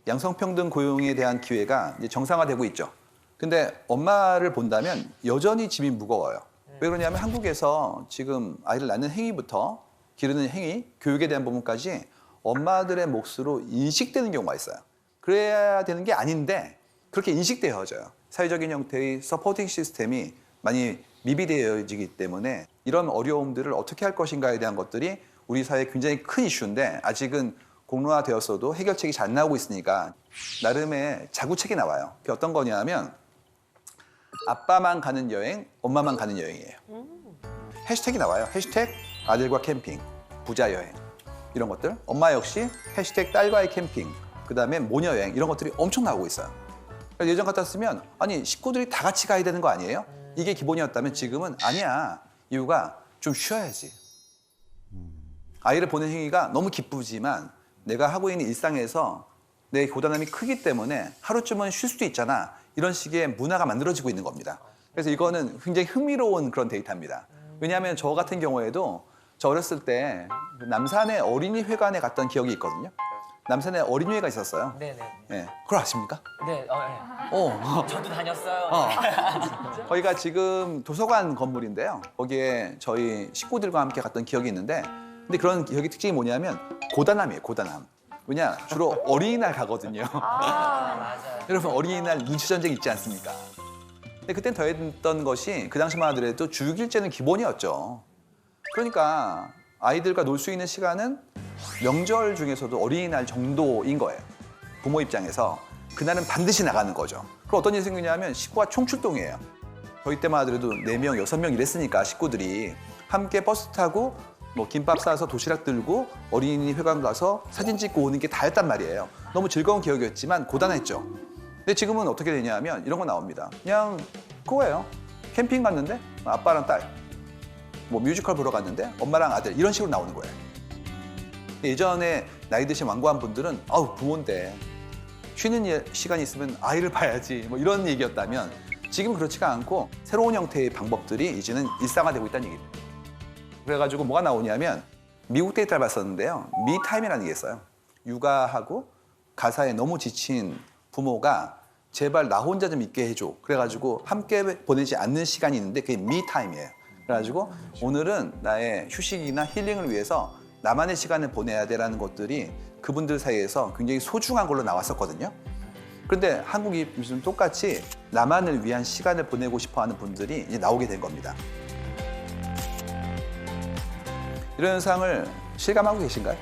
양성평등 고용에 대한 기회가 이제 정상화되고 있죠. 근데 엄마를 본다면 여전히 짐이 무거워요. 왜 그러냐면 한국에서 지금 아이를 낳는 행위부터 기르는 행위, 교육에 대한 부분까지 엄마들의 몫으로 인식되는 경우가 있어요. 그래야 되는 게 아닌데 그렇게 인식되어져요. 사회적인 형태의 서포팅 시스템이 많이 미비되어지기 때문에 이런 어려움들을 어떻게 할 것인가에 대한 것들이 우리 사회에 굉장히 큰 이슈인데 아직은 공론화되었어도 해결책이 잘 나오고 있으니까 나름의 자구책이 나와요. 그게 어떤 거냐면 아빠만 가는 여행, 엄마만 가는 여행이에요. 해시태기 나와요. 해시태ግ 아들과 캠핑, 부자 여행 이런 것들. 엄마 역시 해시태ግ 딸과의 캠핑, 그다음에 모녀 여행 이런 것들이 엄청 나오고 있어요. 예전 같았으면 아니 식구들이 다 같이 가야 되는 거 아니에요? 이게 기본이었다면 지금은 아니야. 이유가 좀 쉬어야지. 아이를 보는 행위가 너무 기쁘지만 내가 하고 있는 일상에서 내 고단함이 크기 때문에 하루쯤은 쉴 수도 있잖아. 이런 식의 문화가 만들어지고 있는 겁니다. 그래서 이거는 굉장히 흥미로운 그런 데이터입니다. 왜냐하면 저 같은 경우에도 저 어렸을 때 남산의 어린이회관에 갔던 기억이 있거든요. 남산에 어린이회가 있었어요. 네네. 네, 그걸 아십니까? 네, 저도 다녔어요. 거기가 지금 도서관 건물인데요. 거기에 저희 식구들과 함께 갔던 기억이 있는데 근데 그런 기억의 특징이 뭐냐면 고단함이에요, 고단함. 왜냐, 주로 어린이날 가거든요. 맞아요. 여러분 어린이날 눈치 전쟁 있지 않습니까? 근데 그땐 더했던 것이 그 당시만 하더라도 주일제는 기본이었죠. 그러니까 아이들과 놀 수 있는 시간은 명절 중에서도 어린이날 정도인 거예요. 부모 입장에서 그날은 반드시 나가는 거죠. 그럼 어떤 일이 생기냐면 식구가 총출동이에요. 저희 때만 하더라도 4명, 6명 이랬으니까 식구들이 함께 버스 타고 뭐 김밥 싸서 도시락 들고 어린이 회관 가서 사진 찍고 오는 게 다였단 말이에요. 너무 즐거운 기억이었지만 고단했죠. 근데 지금은 어떻게 되냐면 이런 거 나옵니다. 그냥 그거예요. 캠핑 갔는데 아빠랑 딸, 뭐 뮤지컬 보러 갔는데 엄마랑 아들 이런 식으로 나오는 거예요. 예전에 나이 드신 완고한 분들은 부모인데 쉬는 시간이 있으면 아이를 봐야지 뭐 이런 얘기였다면 지금 그렇지가 않고 새로운 형태의 방법들이 이제는 일상화되고 있다는 얘기입니다. 그래가지고 뭐가 나오냐면 미국 데이터를 봤었는데요. 미타임이라는 게 있어요. 육아하고 가사에 너무 지친 부모가 제발 나 혼자 좀 있게 해줘. 그래가지고 함께 보내지 않는 시간이 있는데 그게 미타임이에요. 그래가지고 오늘은 나의 휴식이나 힐링을 위해서 나만의 시간을 보내야 돼라는 것들이 그분들 사이에서 굉장히 소중한 걸로 나왔었거든요. 그런데 한국이 요즘 똑같이 나만을 위한 시간을 보내고 싶어하는 분들이 이제 나오게 된 겁니다. 이런 현상을 실감하고 계신가요?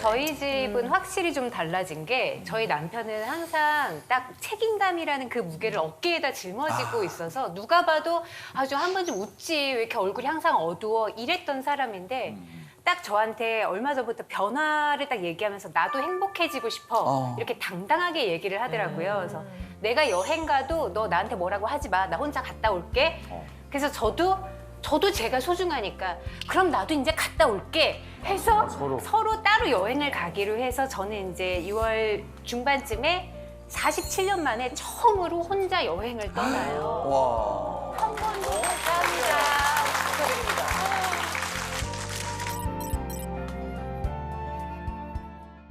저희 집은 확실히 좀 달라진 게 저희 남편은 항상 딱 책임감이라는 그 무게를 어깨에다 짊어지고 있어서 누가 봐도 아주 한 번 좀 웃지 왜 이렇게 얼굴이 항상 어두워 이랬던 사람인데 딱 저한테 얼마 전부터 변화를 딱 얘기하면서 나도 행복해지고 싶어 이렇게 당당하게 얘기를 하더라고요. 그래서 내가 여행 가도 너 나한테 뭐라고 하지 마. 나 혼자 갔다 올게. 그래서 저도 제가 소중하니까 그럼 나도 이제 갔다 올게 해서 서로 따로 여행을 가기로 해서 저는 이제 6월 중반쯤에 47년 만에 처음으로 혼자 여행을 떠나요. 와. 한 번도 감사합니다. 축하드립니다.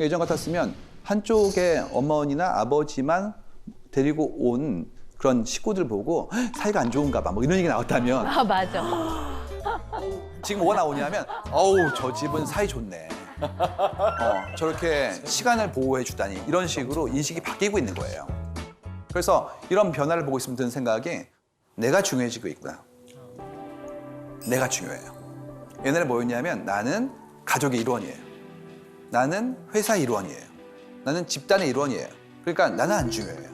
예전 같았으면 한쪽의 어머니나 아버지만 데리고 온 그런 식구들 보고 사이가 안 좋은가 봐 뭐 이런 얘기 나왔다면 맞아. 지금 뭐가 나오냐면 저 집은 사이 좋네. 저렇게 시간을 보호해 주다니 이런 식으로 인식이 바뀌고 있는 거예요. 그래서 이런 변화를 보고 있으면 드는 생각이 내가 중요해지고 있구나. 내가 중요해요. 옛날에 뭐였냐면 나는 가족의 일원이에요. 나는 회사의 일원이에요. 나는 집단의 일원이에요. 그러니까 나는 안 중요해요.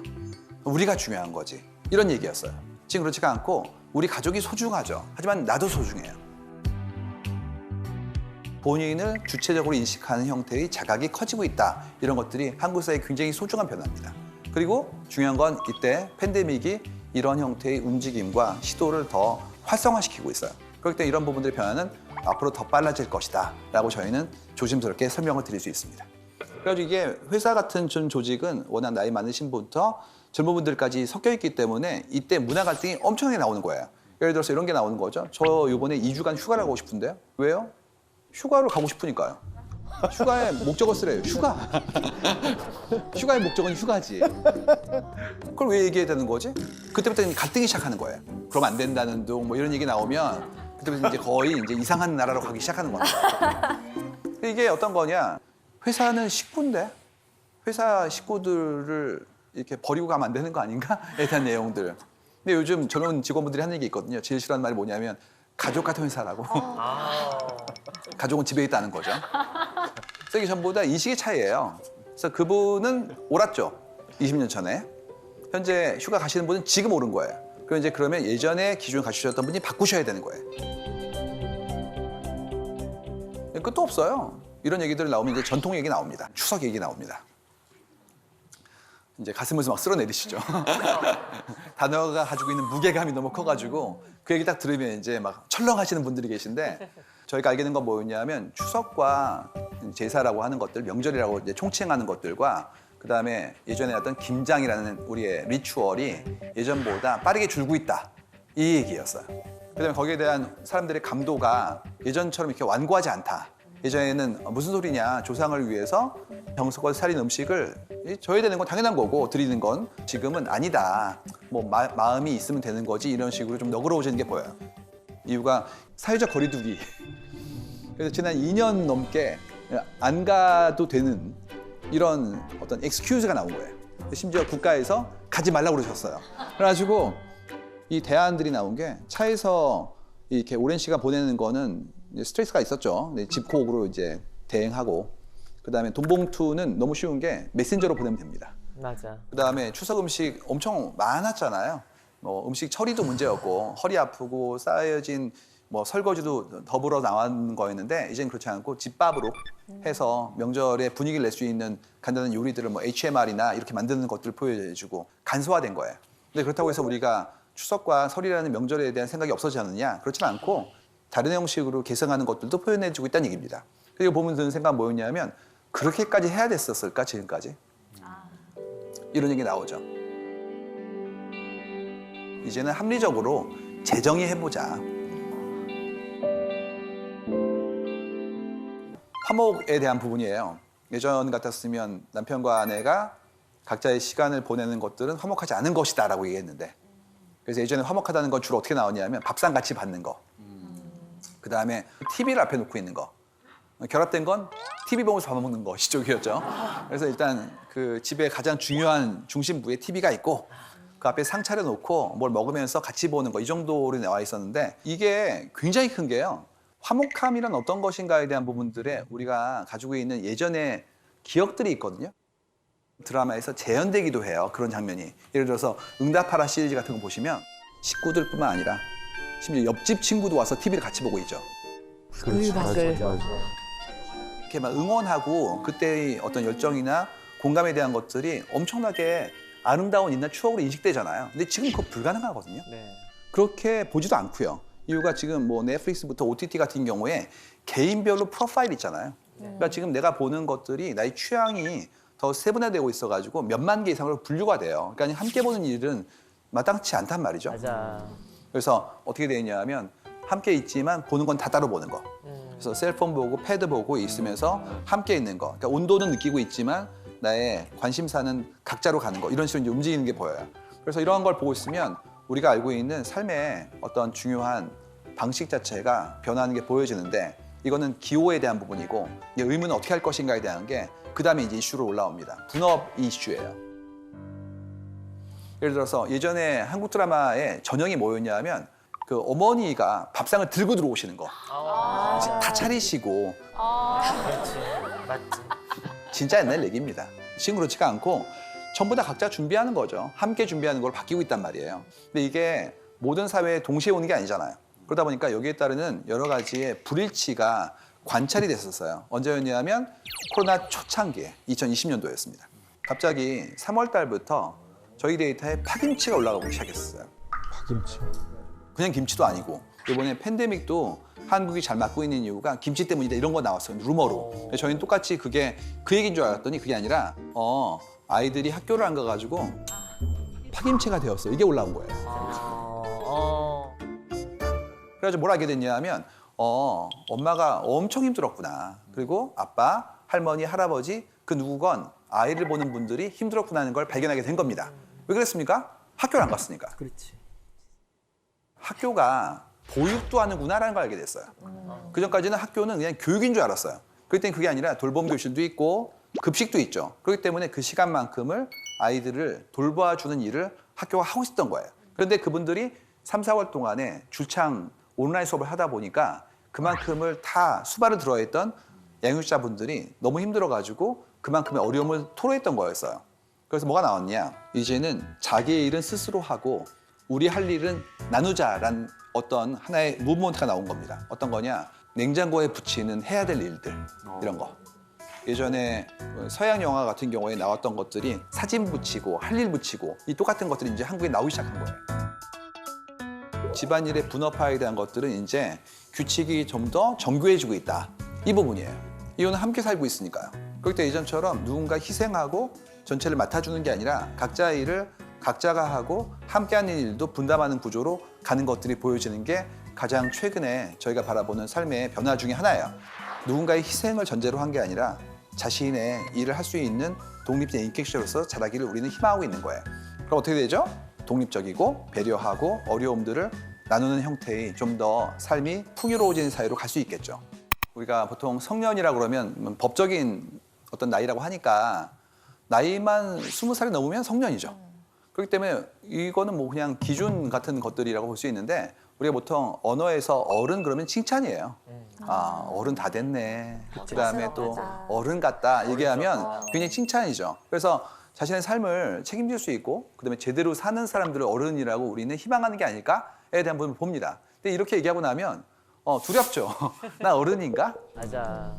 우리가 중요한 거지. 이런 얘기였어요. 지금 그렇지가 않고 우리 가족이 소중하죠. 하지만 나도 소중해요. 본인을 주체적으로 인식하는 형태의 자각이 커지고 있다. 이런 것들이 한국 사회의 굉장히 소중한 변화입니다. 그리고 중요한 건 이때 팬데믹이 이런 형태의 움직임과 시도를 더 활성화시키고 있어요. 그렇기 때문에 이런 부분들의 변화는 앞으로 더 빨라질 것이다 라고 저희는 조심스럽게 설명을 드릴 수 있습니다. 그래가지고 이게 회사 같은 조직은 워낙 나이 많으신 분부터 젊은 분들까지 섞여 있기 때문에 이때 문화 갈등이 엄청나게 나오는 거예요. 예를 들어서 이런 게 나오는 거죠. 저 이번에 2주간 휴가를 가고 싶은데요. 왜요? 휴가를 가고 싶으니까요. 휴가의 목적을 쓰래요. 휴가. 휴가의 목적은 휴가지. 그걸 왜 얘기해야 되는 거지? 그때부터 갈등이 시작하는 거예요. 그럼 안 된다는 둥 뭐 이런 얘기 나오면 그때부터 이제 거의 이제 이상한 나라로 가기 시작하는 겁니다. 이게 어떤 거냐? 회사는 식구인데 회사 식구들을 이렇게 버리고 가면 안 되는 거 아닌가?에 대한 내용들. 근데 요즘 젊은 직원분들이 하는 얘기 있거든요. 제일 싫어하는 말이 뭐냐면 가족 같은 회사라고. 가족은 집에 있다는 거죠. 그래서 이게 전부 다 인식의 차이예요. 그래서 그분은 옳았죠. 20년 전에. 현재 휴가 가시는 분은 지금 옳은 거예요. 그럼 이제 그러면 예전에 기준을 갖추셨던 분이 바꾸셔야 되는 거예요. 끝도 없어요. 이런 얘기들 나오면 이제 전통 얘기 나옵니다. 추석 얘기 나옵니다. 이제 가슴에서 막 쓸어내리시죠. 단어가 가지고 있는 무게감이 너무 커가지고 그 얘기 딱 들으면 이제 막 철렁하시는 분들이 계신데 저희가 알게 된 건 뭐였냐면 추석과 제사라고 하는 것들, 명절이라고 이제 총칭하는 것들과 그다음에 예전에 어떤 김장이라는 우리의 리추얼이 예전보다 빠르게 줄고 있다. 이 얘기였어요. 그다음에 거기에 대한 사람들의 감도가 예전처럼 이렇게 완고하지 않다. 예전에는 무슨 소리냐, 조상을 위해서 정성껏 차린 음식을 줘야 되는 건 당연한 거고 드리는 건 지금은 아니다. 뭐 마음이 있으면 되는 거지 이런 식으로 좀 너그러워지는 게 보여요. 이유가 사회적 거리두기. 그래서 지난 2년 넘게 안 가도 되는 이런 어떤 엑스큐즈가 나온 거예요. 심지어 국가에서 가지 말라고 그러셨어요. 그래가지고 이 대안들이 나온 게 차에서 이렇게 오랜 시간 보내는 거는 스트레스가 있었죠. 집콕으로 이제 대행하고 그다음에 돈 봉투는 너무 쉬운 게 메신저로 보내면 됩니다. 맞아. 그다음에 추석 음식 엄청 많았잖아요. 뭐 음식 처리도 문제였고 허리 아프고 쌓여진 뭐 설거지도 더불어 나온 거였는데 이제는 그렇지 않고 집밥으로 해서 명절에 분위기를 낼 수 있는 간단한 요리들을 뭐 HMR이나 이렇게 만드는 것들을 보여주고 간소화된 거예요. 근데 그렇다고 해서 우리가 추석과 설이라는 명절에 대한 생각이 없어지지 않느냐? 그렇지는 않고 다른 형식으로 개성하는 것들도 표현해주고 있다는 얘기입니다. 그리고 보면 드는 생각은 뭐였냐면 그렇게까지 해야 됐었을까 지금까지? 이런 얘기 나오죠. 이제는 합리적으로 재정의해보자. 화목에 대한 부분이에요. 예전 같았으면 남편과 아내가 각자의 시간을 보내는 것들은 화목하지 않은 것이다 라고 얘기했는데 그래서 예전에 화목하다는 건 주로 어떻게 나오냐면 밥상 같이 받는 거 그 다음에 TV를 앞에 놓고 있는 거 결합된 건 TV 보면서 밥 먹는 거 시쪽이었죠. 그래서 일단 그 집에 가장 중요한 중심부에 TV가 있고 그 앞에 상 차려놓고 뭘 먹으면서 같이 보는 거 이 정도로 나와 있었는데 이게 굉장히 큰 게요. 화목함이란 어떤 것인가에 대한 부분들에 우리가 가지고 있는 예전의 기억들이 있거든요. 드라마에서 재현되기도 해요. 그런 장면이. 예를 들어서 응답하라 시리즈 같은 거 보시면 식구들뿐만 아니라 심지어 옆집 친구도 와서 TV를 같이 보고 있죠. 바글바글. 이렇게 막 응원하고 그때의 어떤 열정이나 공감에 대한 것들이 엄청나게 아름다운 옛날 추억으로 인식되잖아요. 근데 지금 그거 불가능하거든요. 네. 그렇게 보지도 않고요. 이유가 지금 뭐 넷플릭스부터 OTT 같은 경우에 개인별로 프로파일 있잖아요. 그러니까 지금 내가 보는 것들이 나의 취향이 더 세분화되고 있어가지고 몇만 개 이상으로 분류가 돼요. 그러니까 함께 보는 일은 마땅치 않단 말이죠. 맞아. 그래서 어떻게 되냐면 함께 있지만 보는 건 다 따로 보는 거. 그래서 셀폰 보고 패드 보고 있으면서 함께 있는 거. 그러니까 온도는 느끼고 있지만 나의 관심사는 각자로 가는 거. 이런 식으로 이제 움직이는 게 보여요. 그래서 이러한 걸 보고 있으면 우리가 알고 있는 삶의 어떤 중요한 방식 자체가 변하는 게 보여지는데 이거는 기호에 대한 부분이고 이 의무는 어떻게 할 것인가에 대한 게 그 다음에 이제 이슈로 올라옵니다. 분업 이슈예요. 예를 들어서 예전에 한국 드라마의 전형이 뭐였냐면 그 어머니가 밥상을 들고 들어오시는 거. 다 차리시고. 그렇지. 맞지. 진짜 옛날 얘기입니다. 지금 그렇지가 않고 전부 다 각자 준비하는 거죠. 함께 준비하는 걸 바뀌고 있단 말이에요. 근데 이게 모든 사회에 동시에 오는 게 아니잖아요. 그러다 보니까 여기에 따르는 여러 가지의 불일치가 관찰이 됐었어요. 언제였냐면 코로나 초창기에 2020년도였습니다. 갑자기 3월 달부터 저희 데이터에 파김치가 올라가기 시작했어요. 파김치. 그냥 김치도 아니고 이번에 팬데믹도 한국이 잘 맞고 있는 이유가 김치 때문이다 이런 거 나왔어요. 루머로. 저희는 똑같이 그게 그 얘기인 줄 알았더니 그게 아니라 아이들이 학교를 안 가가지고 파김치가 되었어요. 이게 올라온 거예요. 그래가지고 뭘 알게 됐냐면 엄마가 엄청 힘들었구나. 그리고 아빠, 할머니, 할아버지 그 누구건 아이를 보는 분들이 힘들었구나 하는 걸 발견하게 된 겁니다. 왜 그랬습니까? 학교를 안 갔으니까. 그렇지. 학교가 보육도 하는구나라는 걸 알게 됐어요. 그전까지는 학교는 그냥 교육인 줄 알았어요. 그때는 그게 아니라 돌봄 교실도 있고 급식도 있죠. 그렇기 때문에 그 시간만큼을 아이들을 돌봐주는 일을 학교가 하고 있었던 거예요. 그런데 그분들이 3, 4월 동안에 줄창 온라인 수업을 하다 보니까 그만큼을 다 수발을 들어야 했던 양육자분들이 너무 힘들어가지고 그만큼의 어려움을 토로했던 거였어요. 그래서 뭐가 나왔냐? 이제는 자기의 일은 스스로 하고 우리 할 일은 나누자라는 어떤 하나의 무브먼트가 나온 겁니다. 어떤 거냐? 냉장고에 붙이는 해야 될 일들 이런 거. 예전에 서양 영화 같은 경우에 나왔던 것들이 사진 붙이고 할 일 붙이고 이 똑같은 것들이 이제 한국에 나오기 시작한 거예요. 집안일의 분업화에 대한 것들은 이제 규칙이 좀 더 정교해지고 있다. 이 부분이에요. 이거는 함께 살고 있으니까요. 그렇기 때문에 예전처럼 누군가 희생하고 전체를 맡아주는 게 아니라 각자의 일을 각자가 하고 함께하는 일도 분담하는 구조로 가는 것들이 보여지는 게 가장 최근에 저희가 바라보는 삶의 변화 중에 하나예요. 누군가의 희생을 전제로 한 게 아니라 자신의 일을 할 수 있는 독립된 인격체로서 자라기를 우리는 희망하고 있는 거예요. 그럼 어떻게 되죠? 독립적이고 배려하고 어려움들을 나누는 형태의 좀 더 삶이 풍요로워지는 사회로 갈 수 있겠죠. 우리가 보통 성년이라고 그러면 법적인 어떤 나이라고 하니까 나이만 20살이 넘으면 성년이죠. 그렇기 때문에 이거는 뭐 그냥 기준 같은 것들이라고 볼 수 있는데 우리가 보통 언어에서 어른 그러면 칭찬이에요. 아, 어른 다 됐네. 그다음에 또 어른 같다 얘기하면 굉장히 칭찬이죠. 그래서 자신의 삶을 책임질 수 있고 그다음에 제대로 사는 사람들을 어른이라고 우리는 희망하는 게 아닐까에 대한 부분을 봅니다. 근데 이렇게 얘기하고 나면 두렵죠. 나 어른인가? 맞아.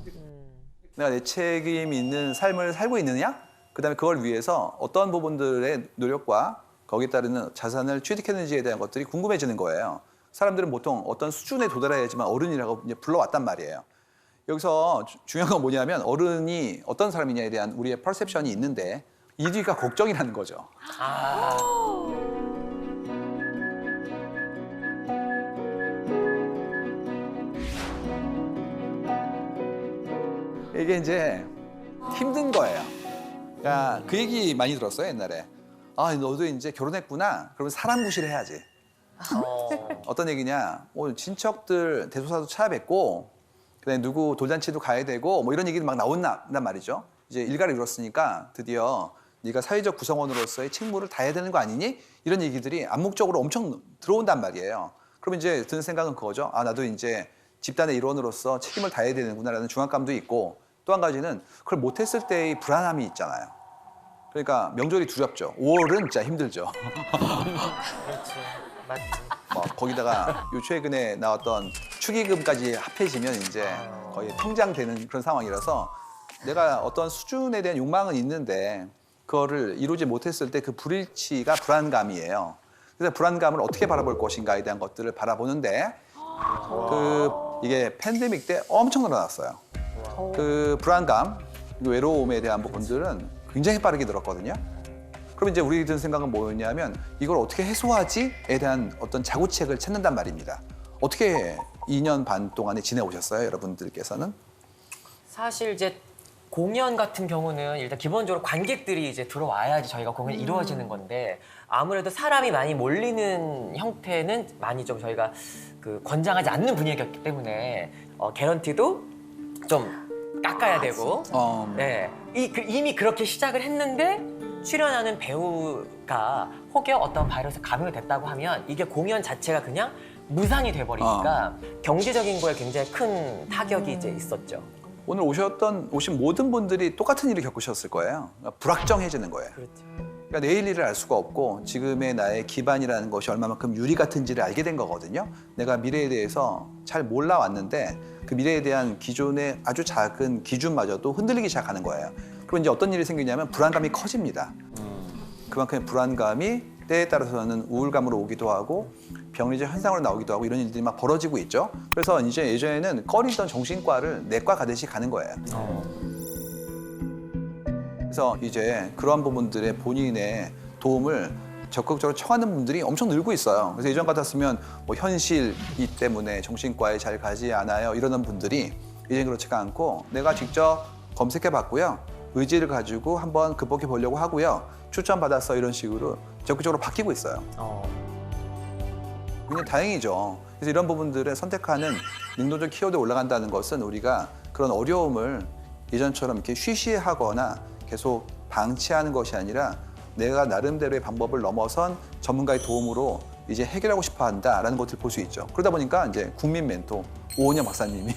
내가 내 책임 있는 삶을 살고 있느냐? 그다음에 그걸 위해서 어떤 부분들의 노력과 거기에 따르는 자산을 취득했는지에 대한 것들이 궁금해지는 거예요. 사람들은 보통 어떤 수준에 도달해야지만 어른이라고 이제 불러왔단 말이에요. 여기서 중요한 건 뭐냐면 어른이 어떤 사람이냐에 대한 우리의 퍼셉션이 있는데 이 뒤가 걱정이라는 거죠. 이게 이제 힘든 거예요. 그러니까 그 얘기 많이 들었어요, 옛날에. 아, 너도 이제 결혼했구나. 그러면 사람 구실을 해야지. 어떤 얘기냐? 친척들 대소사도 찾아뵙고, 그다음에 누구 돌잔치도 가야 되고, 뭐 이런 얘기도 막 나온단 말이죠. 이제 일가를 이뤘으니까 드디어 네가 사회적 구성원으로서의 책무를 다해야 되는 거 아니니? 이런 얘기들이 암묵적으로 엄청 들어온단 말이에요. 그러면 이제 드는 생각은 그거죠. 아, 나도 이제 집단의 일원으로서 책임을 다해야 되는구나라는 중압감도 있고, 또 한 가지는 그걸 못했을 때의 불안함이 있잖아요. 그러니까 명절이 두렵죠. 5월은 진짜 힘들죠. 그렇지. 맞지. 거기다가 요 최근에 나왔던 축의금까지 합해지면 이제 거의 통장되는 그런 상황이라서 내가 어떤 수준에 대한 욕망은 있는데 그거를 이루지 못했을 때 그 불일치가 불안감이에요. 그래서 불안감을 어떻게 바라볼 것인가에 대한 것들을 바라보는데 이게 팬데믹 때 엄청 늘어났어요. 그 불안감, 외로움에 대한 부분들은 굉장히 빠르게 늘었거든요. 그럼 이제 우리 든 생각은 뭐였냐면 이걸 어떻게 해소하지에 대한 어떤 자구책을 찾는단 말입니다. 어떻게 2년 반 동안에 지내오셨어요, 여러분들께서는? 사실 이제 공연 같은 경우는 일단 기본적으로 관객들이 이제 들어와야지 저희가 공연이 이루어지는 건데 아무래도 사람이 많이 몰리는 형태는 많이 좀 저희가 권장하지 않는 분위기였기 때문에 개런티도 좀 깎아야 되고 네. 이미 그렇게 시작을 했는데 출연하는 배우가 혹여 어떤 바이러스에 감염이 됐다고 하면 이게 공연 자체가 그냥 무산이 돼버리니까 경제적인 거에 굉장히 큰 타격이 이제 있었죠. 오늘 오신 모든 분들이 똑같은 일을 겪으셨을 거예요. 그러니까 불확정해지는 거예요. 그렇죠. 그러니까 내일 일을 알 수가 없고 지금의 나의 기반이라는 것이 얼마만큼 유리 같은지를 알게 된 거거든요. 내가 미래에 대해서 잘 몰라왔는데 그 미래에 대한 기존의 아주 작은 기준마저도 흔들리기 시작하는 거예요. 그럼 이제 어떤 일이 생기냐면 불안감이 커집니다. 그만큼 불안감이 때에 따라서는 우울감으로 오기도 하고 병리적 현상으로 나오기도 하고 이런 일들이 막 벌어지고 있죠. 그래서 이제 예전에는 꺼리던 정신과를 내과 가듯이 가는 거예요. 그래서 이제 그러한 부분들의 본인의 도움을 적극적으로 청하는 분들이 엄청 늘고 있어요. 그래서 예전 같았으면 뭐 현실이 때문에 정신과에 잘 가지 않아요 이러는 분들이 이제 그렇지가 않고 내가 직접 검색해 봤고요. 의지를 가지고 한번 극복해 보려고 하고요. 추천받았어 이런 식으로 적극적으로 바뀌고 있어요. 굉장히 다행이죠. 그래서 이런 부분들을 선택하는 능동적 키워드에 올라간다는 것은 우리가 그런 어려움을 예전처럼 이렇게 쉬쉬하거나 계속 방치하는 것이 아니라 내가 나름대로의 방법을 넘어선 전문가의 도움으로 이제 해결하고 싶어 한다라는 것을 볼 수 있죠. 그러다 보니까 이제 국민 멘토 오은영 박사님이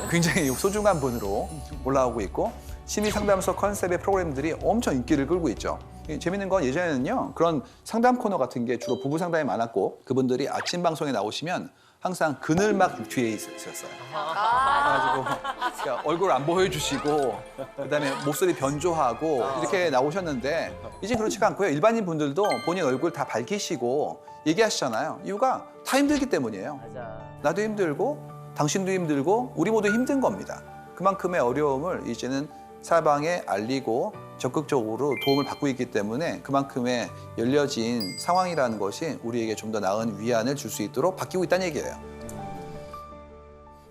굉장히 소중한 분으로 올라오고 있고 심리 상담소 컨셉의 프로그램들이 엄청 인기를 끌고 있죠. 재밌는 건 예전에는요 그런 상담 코너 같은 게 주로 부부 상담이 많았고 그분들이 아침 방송에 나오시면 항상 그늘막 뒤에 있었어요. 그래가지고 얼굴 안 보여주시고 그다음에 목소리 변조하고 이렇게 나오셨는데 이제 그렇지가 않고요. 일반인 분들도 본인 얼굴 다 밝히시고 얘기하시잖아요. 이유가 다 힘들기 때문이에요. 맞아. 나도 힘들고 당신도 힘들고 우리 모두 힘든 겁니다. 그만큼의 어려움을 이제는 사방에 알리고 적극적으로 도움을 받고 있기 때문에 그만큼의 열려진 상황이라는 것이 우리에게 좀 더 나은 위안을 줄 수 있도록 바뀌고 있다는 얘기예요.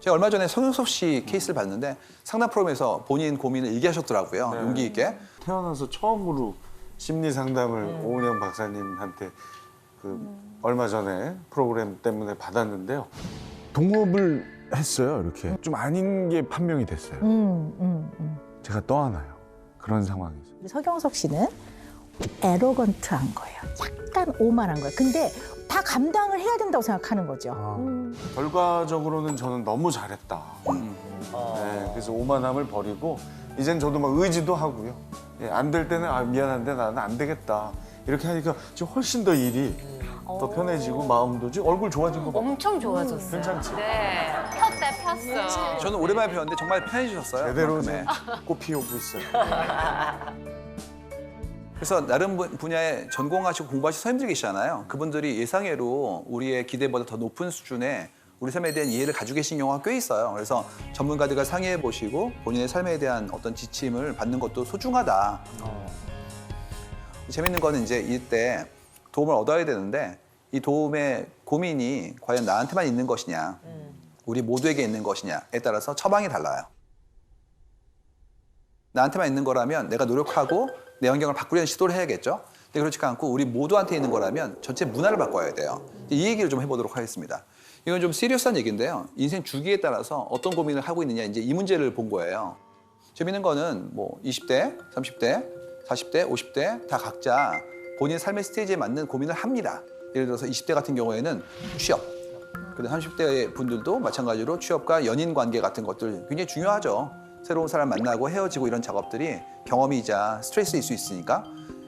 제가 얼마 전에 성윤섭 씨 케이스를 봤는데 상담 프로그램에서 본인 고민을 얘기하셨더라고요. 네. 용기 있게. 태어나서 처음으로 심리 상담을 오은영 박사님한테 얼마 전에 프로그램 때문에 받았는데요. 동업을 했어요. 이렇게 좀 아닌 게 판명이 됐어요. 제가 떠안아요. 그런 상황에서. 서경석 씨는 에러건트한 거예요. 약간 오만한 거예요. 근데 다 감당을 해야 된다고 생각하는 거죠. 결과적으로는 저는 너무 잘했다. 네, 그래서 오만함을 버리고 이젠 저도 막 의지도 하고요. 안 될 때는 미안한데 나는 안 되겠다. 이렇게 하니까 지금 훨씬 더 일이 더 편해지고 마음도 지금 얼굴 좋아진 거 봐. 엄청 좋아졌어요. 괜찮지? 네. 폈다 폈어. 저는 오랜만에 배웠는데 정말 편해지셨어요. 제대로 그만큼의. 꽃 피우고 있어요. 그래서 나름 분야에 전공하시고 공부하셔서 힘들게 계시잖아요. 그분들이 예상외로 우리의 기대보다 더 높은 수준의 우리 삶에 대한 이해를 가지고 계신 경우가 꽤 있어요. 그래서 전문가들과 상의해 보시고 본인의 삶에 대한 어떤 지침을 받는 것도 소중하다. 재밌는 거는 이제 이때 도움을 얻어야 되는데 이 도움의 고민이 과연 나한테만 있는 것이냐, 우리 모두에게 있는 것이냐에 따라서 처방이 달라요. 나한테만 있는 거라면 내가 노력하고 내 환경을 바꾸려는 시도를 해야겠죠. 근데 그렇지 않고 우리 모두한테 있는 거라면 전체 문화를 바꿔야 돼요. 이 얘기를 좀 해보도록 하겠습니다. 이건 좀 시리어스한 얘기인데요. 인생 주기에 따라서 어떤 고민을 하고 있느냐 이제 이 문제를 본 거예요. 재밌는 거는 뭐 20대, 30대, 40대, 50대 다 각자 본인 삶의 스테이지에 맞는 고민을 합니다. 예를 들어서 20대 같은 경우에는 취업, 그다음 30대 분들도 마찬가지로 취업과 연인 관계 같은 것들 굉장히 중요하죠. 새로운 사람 만나고 헤어지고 이런 작업들이 경험이자 스트레스일 수 있으니까.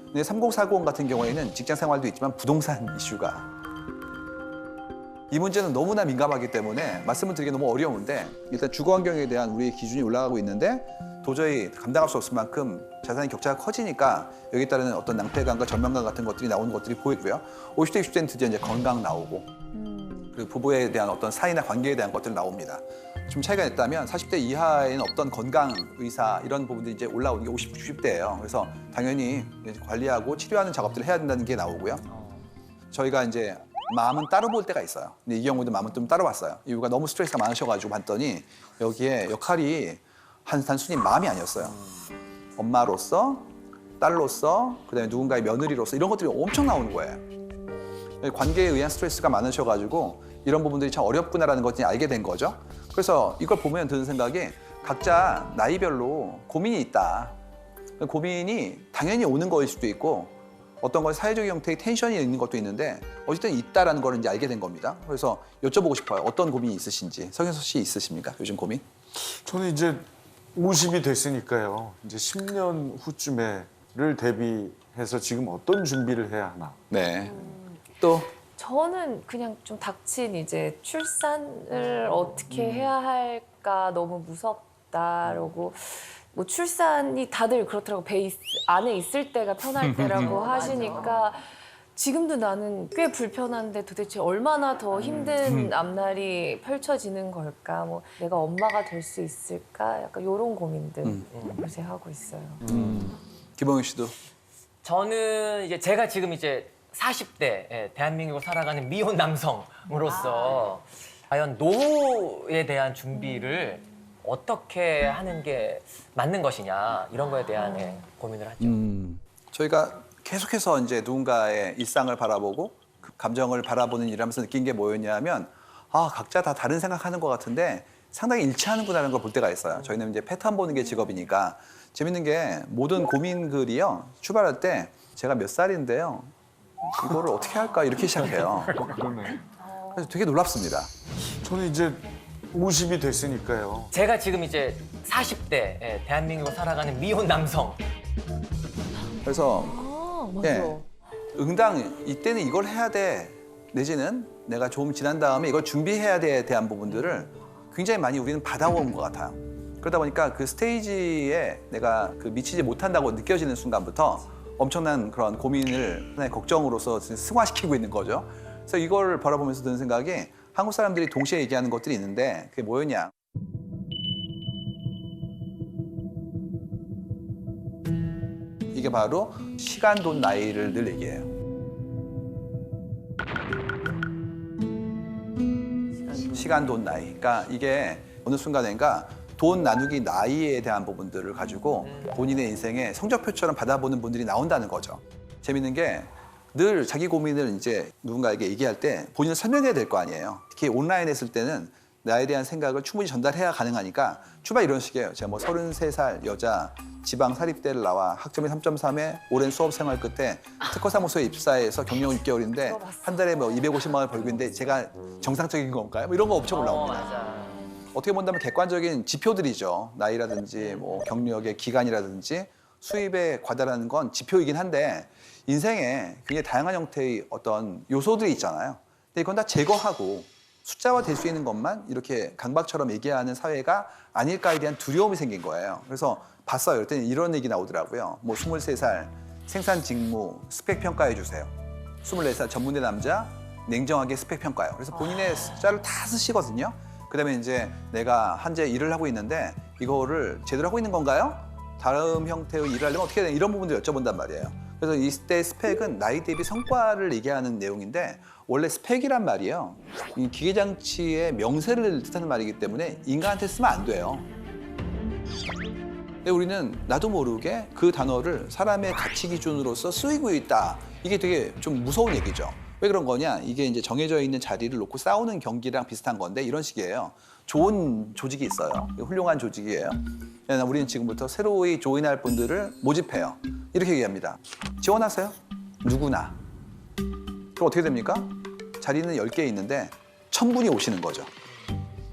근데 3040 같은 경우에는 직장 생활도 있지만 부동산 이슈가 이 문제는 너무나 민감하기 때문에 말씀을 드리기 너무 어려운데 일단 주거 환경에 대한 우리의 기준이 올라가고 있는데 도저히 감당할 수 없을 만큼 자산의 격차가 커지니까 여기에 따르는 어떤 낭패감과 절망감 같은 것들이 나오는 것들이 보이고요. 50대, 60대는 드디어 이제 건강 나오고 그리고 부부에 대한 어떤 사이나 관계에 대한 것들 나옵니다. 좀 차이가 있다면 40대 이하에는 어떤 건강, 의사 이런 부분들이 이제 올라오는 게 50, 60대예요. 그래서 당연히 관리하고 치료하는 작업들을 해야 된다는 게 나오고요. 저희가 이제 마음은 따로 볼 때가 있어요. 근데 이 경우도 마음은 좀 따로 봤어요. 이유가 너무 스트레스가 많으셔가지고 봤더니 여기에 역할이 단순히 마음이 아니었어요. 엄마로서, 딸로서, 그다음에 누군가의 며느리로서 이런 것들이 엄청 나오는 거예요. 관계에 의한 스트레스가 많으셔가지고 이런 부분들이 참 어렵구나라는 것을 알게 된 거죠. 그래서 이걸 보면 드는 생각이 각자 나이별로 고민이 있다. 고민이 당연히 오는 거일 수도 있고 어떤 건 사회적인 형태의 텐션이 있는 것도 있는데 어쨌든 있다라는 걸 이제 알게 된 겁니다. 그래서 여쭤보고 싶어요. 어떤 고민이 있으신지. 성현석 씨 있으십니까? 요즘 고민? 저는 이제 50이 됐으니까요. 이제 10년 후쯤에를 대비해서 지금 어떤 준비를 해야 하나. 네. 또 저는 그냥 좀 닥친 이제 출산을 어떻게 해야 할까 너무 무섭다라고 뭐 출산이 다들 그렇더라고 안에 있을 때가 편할 때라고 하시니까 지금도 나는 꽤 불편한데 도대체 얼마나 더 힘든 앞날이 펼쳐지는 걸까 뭐 내가 엄마가 될 수 있을까 약간 이런 고민들 요새 하고 있어요. 김홍희 씨도 저는 이제 제가 지금 이제 40대 대한민국을 살아가는 미혼 남성으로서 과연 노후에 대한 준비를 어떻게 하는 게 맞는 것이냐 이런 거에 대한 고민을 하죠. 저희가 계속해서 이제 누군가의 일상을 바라보고 그 감정을 바라보는 일을 하면서 느낀 게 뭐였냐면 각자 다 다른 생각하는 것 같은데 상당히 일치하는구나라는 걸 볼 때가 있어요. 저희는 이제 패턴 보는 게 직업이니까 재밌는 게 모든 고민 글이요. 출발할 때 제가 몇 살인데요. 이거를 어떻게 할까 이렇게 시작해요. 그러네. 그래서 되게 놀랍습니다. 저는 이제 50이 됐으니까요. 제가 지금 이제 40대 대한민국을 살아가는 미혼 남성. 그래서 맞아. 응당 이때는 이걸 해야 돼 내지는 내가 좀 지난 다음에 이걸 준비해야 돼에 대한 부분들을 굉장히 많이 우리는 받아온 것 같아요. 그러다 보니까 그 스테이지에 내가 그 미치지 못한다고 느껴지는 순간부터 엄청난 그런 고민을 하나의 걱정으로서 승화시키고 있는 거죠. 그래서 이걸 바라보면서 드는 생각이 한국 사람들이 동시에 얘기하는 것들이 있는데 그게 뭐였냐. 이게 바로 시간, 돈, 나이를 늘 얘기해요. 시간, 돈, 나이. 그러니까 이게 어느 순간인가 돈 나누기 나이에 대한 부분들을 가지고 본인의 인생의 성적표처럼 받아보는 분들이 나온다는 거죠. 재밌는 게 늘 자기 고민을 이제 누군가에게 얘기할 때 본인을 설명해야 될 거 아니에요. 특히 온라인 했을 때는 나에 대한 생각을 충분히 전달해야 가능하니까 출발 이런 식이에요. 제가 뭐 33살 여자 지방 사립대를 나와 학점이 3.3에 오랜 수업 생활 끝에 특허사무소에 입사해서 경력 6개월인데 한 달에 뭐 250만 원을 벌고 있는데 제가 정상적인 건가요? 뭐 이런 거 엄청 올라옵니다. 맞아. 어떻게 본다면 객관적인 지표들이죠. 나이라든지 뭐 경력의 기간이라든지 수입에 과다라는 건 지표이긴 한데 인생에 굉장히 다양한 형태의 어떤 요소들이 있잖아요. 근데 이건 다 제거하고 숫자화 될 수 있는 것만 이렇게 강박처럼 얘기하는 사회가 아닐까에 대한 두려움이 생긴 거예요. 그래서 봤어요. 그럴 때는 이런 얘기 나오더라고요. 뭐 23살 생산 직무 스펙 평가해 주세요. 24살 전문대 남자 냉정하게 스펙 평가요. 그래서 본인의 숫자를 다 쓰시거든요. 그다음에 이제 내가 현재 일을 하고 있는데 이거를 제대로 하고 있는 건가요? 다른 형태의 일을 하려면 어떻게 해야 되나 이런 부분들 여쭤본단 말이에요. 그래서 이때 스펙은 나이 대비 성과를 얘기하는 내용인데 원래 스펙이란 말이요. 이 기계장치의 명세를 뜻하는 말이기 때문에 인간한테 쓰면 안 돼요. 근데 우리는 나도 모르게 그 단어를 사람의 가치 기준으로서 쓰이고 있다. 이게 되게 좀 무서운 얘기죠. 왜 그런 거냐? 이게 이제 정해져 있는 자리를 놓고 싸우는 경기랑 비슷한 건데 이런 식이에요. 좋은 조직이 있어요. 훌륭한 조직이에요. 우리는 지금부터 새로이 조인할 분들을 모집해요. 이렇게 얘기합니다. 지원하세요. 누구나. 그럼 어떻게 됩니까? 자리는 10개 있는데 1000분이 오시는 거죠.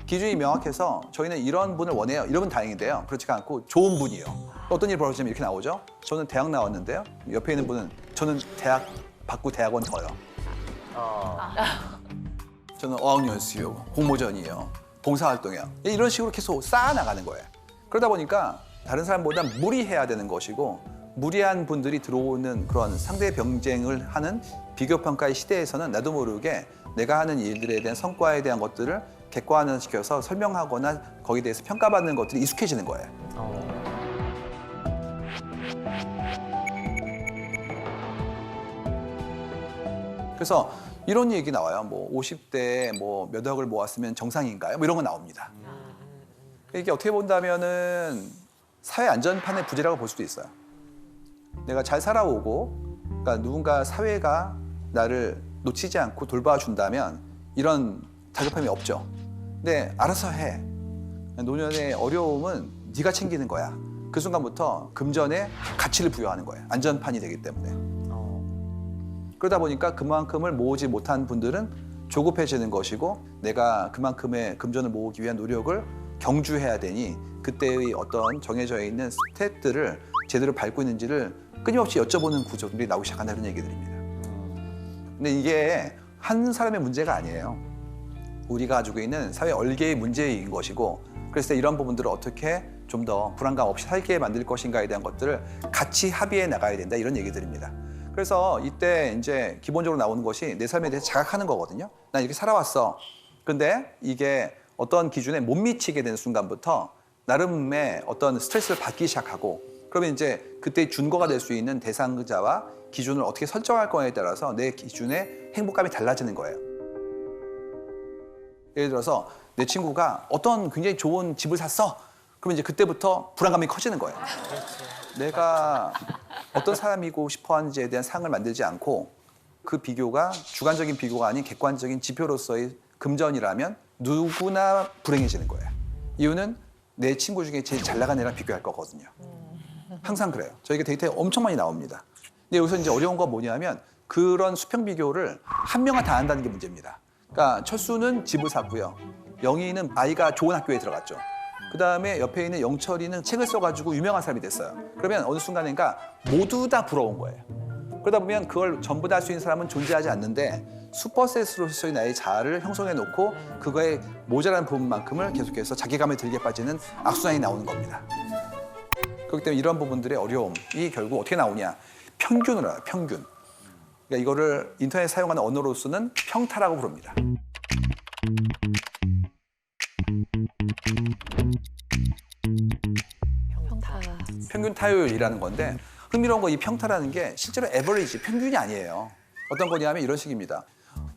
기준이 명확해서 저희는 이런 분을 원해요. 이러면 다행인데요. 그렇지가 않고 좋은 분이요. 어떤 일이 벌어지면 이렇게 나오죠. 저는 대학 나왔는데요. 옆에 있는 분은 저는 대학 받고 대학원 더요. 저는 어학연수요. 공모전이요. 봉사활동이요. 이런 식으로 계속 쌓아나가는 거예요. 그러다 보니까 다른 사람보다 무리해야 되는 것이고 무리한 분들이 들어오는 그런 상대 경쟁을 하는 비교평가의 시대에서는 나도 모르게 내가 하는 일들에 대한 성과에 대한 것들을 객관화시켜서 설명하거나 거기에 대해서 평가받는 것들이 익숙해지는 거예요. 그래서 이런 얘기 나와요. 뭐 50대에 뭐 몇 억을 모았으면 정상인가요? 뭐 이런 거 나옵니다. 이게 어떻게 본다면은 사회 안전판의 부재라고 볼 수도 있어요. 내가 잘 살아오고, 그러니까 누군가 사회가 나를 놓치지 않고 돌봐준다면 이런 다급함이 없죠. 근데 알아서 해. 노년의 어려움은 네가 챙기는 거야. 그 순간부터 금전에 가치를 부여하는 거예요. 안전판이 되기 때문에. 그러다 보니까 그만큼을 모으지 못한 분들은 조급해지는 것이고 내가 그만큼의 금전을 모으기 위한 노력을 경주해야 되니 그때의 어떤 정해져 있는 스텝들을 제대로 밟고 있는지를 끊임없이 여쭤보는 구조들이 나오기 시작한다는 얘기들입니다. 근데 이게 한 사람의 문제가 아니에요. 우리가 가지고 있는 사회 얼개의 문제인 것이고 그래서 이런 부분들을 어떻게 좀 더 불안감 없이 살게 만들 것인가에 대한 것들을 같이 합의해 나가야 된다 이런 얘기들입니다. 그래서 이때 이제 기본적으로 나오는 것이 내 삶에 대해서 자각하는 거거든요. 난 이렇게 살아왔어. 근데 이게 어떤 기준에 못 미치게 되는 순간부터 나름의 어떤 스트레스를 받기 시작하고 그러면 이제 그때 준거가 될 수 있는 대상자와 기준을 어떻게 설정할 거냐에 따라서 내 기준의 행복감이 달라지는 거예요. 예를 들어서 내 친구가 어떤 굉장히 좋은 집을 샀어. 그러면 이제 그때부터 불안감이 커지는 거예요. 내가 어떤 사람이고 싶어 하는지에 대한 상을 만들지 않고 그 비교가 주관적인 비교가 아닌 객관적인 지표로서의 금전이라면 누구나 불행해지는 거예요. 이유는 내 친구 중에 제일 잘 나간 애랑 비교할 거거든요. 항상 그래요. 저희가 데이터에 엄청 많이 나옵니다. 근데 여기서 이제 어려운 건 뭐냐면 그런 수평 비교를 한 명만 다 한다는 게 문제입니다. 그러니까 철수는 집을 샀고요. 영희는 아이가 좋은 학교에 들어갔죠. 그 다음에 옆에 있는 영철이는 책을 써가지고 유명한 사람이 됐어요. 그러면 어느 순간인가 모두 다 부러운 거예요. 그러다 보면 그걸 전부 다 할 수 있는 사람은 존재하지 않는데 슈퍼셋으로서의 나의 자아를 형성해 놓고 그거에 모자란 부분만큼을 계속해서 자괴감에 들게 빠지는 악순환이 나오는 겁니다. 그렇기 때문에 이런 부분들의 어려움이 결국 어떻게 나오냐. 평균으로 알아요. 평균. 그러니까 이거를 인터넷 사용하는 언어로서는 평타라고 부릅니다. 평균 타율이라는 건데 흥미로운 건 이 평타라는 게 실제로 에버리지, 평균이 아니에요. 어떤 거냐면 이런 식입니다.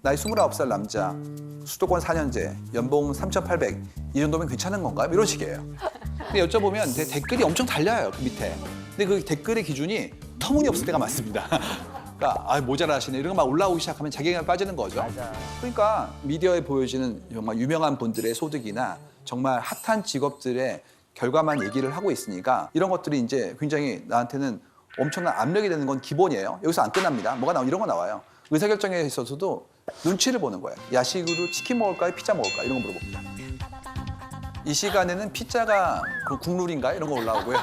나이 29살 남자, 수도권 4년제, 연봉 3,800, 이 정도면 괜찮은 건가요? 이런 식이에요. 근데 여쭤보면 댓글이 엄청 달려요, 그 밑에. 근데 그 댓글의 기준이 터무니없을 때가 많습니다. 그러니까 모자라시네 이런 거 막 올라오기 시작하면 자괴감에 빠지는 거죠. 맞아. 그러니까 미디어에 보여지는 정말 유명한 분들의 소득이나 정말 핫한 직업들의 결과만 얘기를 하고 있으니까 이런 것들이 이제 굉장히 나한테는 엄청난 압력이 되는 건 기본이에요. 여기서 안 끝납니다. 뭐가 나오면 이런 거 나와요. 의사결정에 있어서도 눈치를 보는 거예요. 야식으로 치킨 먹을까요? 피자 먹을까요? 이런 거 물어봅니다. 이 시간에는 피자가 그 국룰인가요? 이런 거 올라오고요.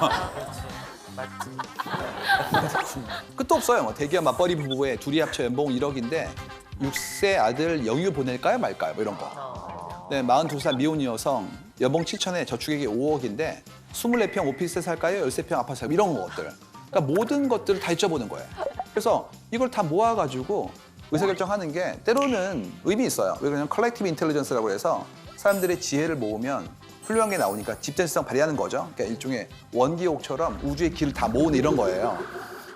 끝도 없어요. 뭐 대기업 맞벌이 부부의 둘이 합쳐 연봉 1억인데 6세 아들 영유 보낼까요? 말까요? 뭐 이런 거. 네, 42살 미혼 여성 연봉 7천에 저축액이 5억인데 24평 오피스텔 살까요? 13평 아파트 살까요? 이런 것들. 그러니까 모든 것들을 다 여쭤보는 거예요. 그래서 이걸 다 모아가지고 의사결정하는 게 때로는 의미 있어요. 왜 그러냐면 컬렉티브 인텔리전스라고 해서 사람들의 지혜를 모으면 훌륭한 게 나오니까 집단성 발휘하는 거죠. 그러니까 일종의 원기옥처럼 우주의 길을 다 모으는 이런 거예요.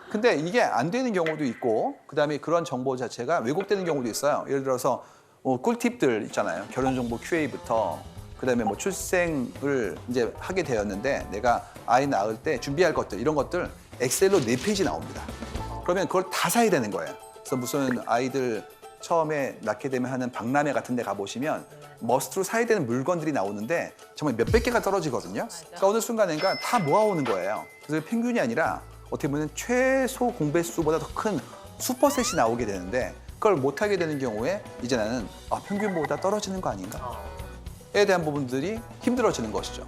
근데 이게 안 되는 경우도 있고 그다음에 그런 정보 자체가 왜곡되는 경우도 있어요. 예를 들어서 꿀팁들 있잖아요. 결혼정보 QA부터 그다음에 뭐 출생을 이제 하게 되었는데 내가 아이 낳을 때 준비할 것들 이런 것들 엑셀로 4페이지 나옵니다. 그러면 그걸 다 사야 되는 거예요. 그래서 무슨 아이들 처음에 낳게 되면 하는 박람회 같은 데 가보시면 머스트로 사야 되는 물건들이 나오는데 정말 몇백 개가 떨어지거든요. 그러니까 어느 순간인가 다 모아오는 거예요. 그래서 평균이 아니라 어떻게 보면 최소 공배수보다 더 큰 슈퍼셋이 나오게 되는데 그걸 못하게 되는 경우에 이제 나는 평균보다 떨어지는 거 아닌가에 대한 부분들이 힘들어지는 것이죠.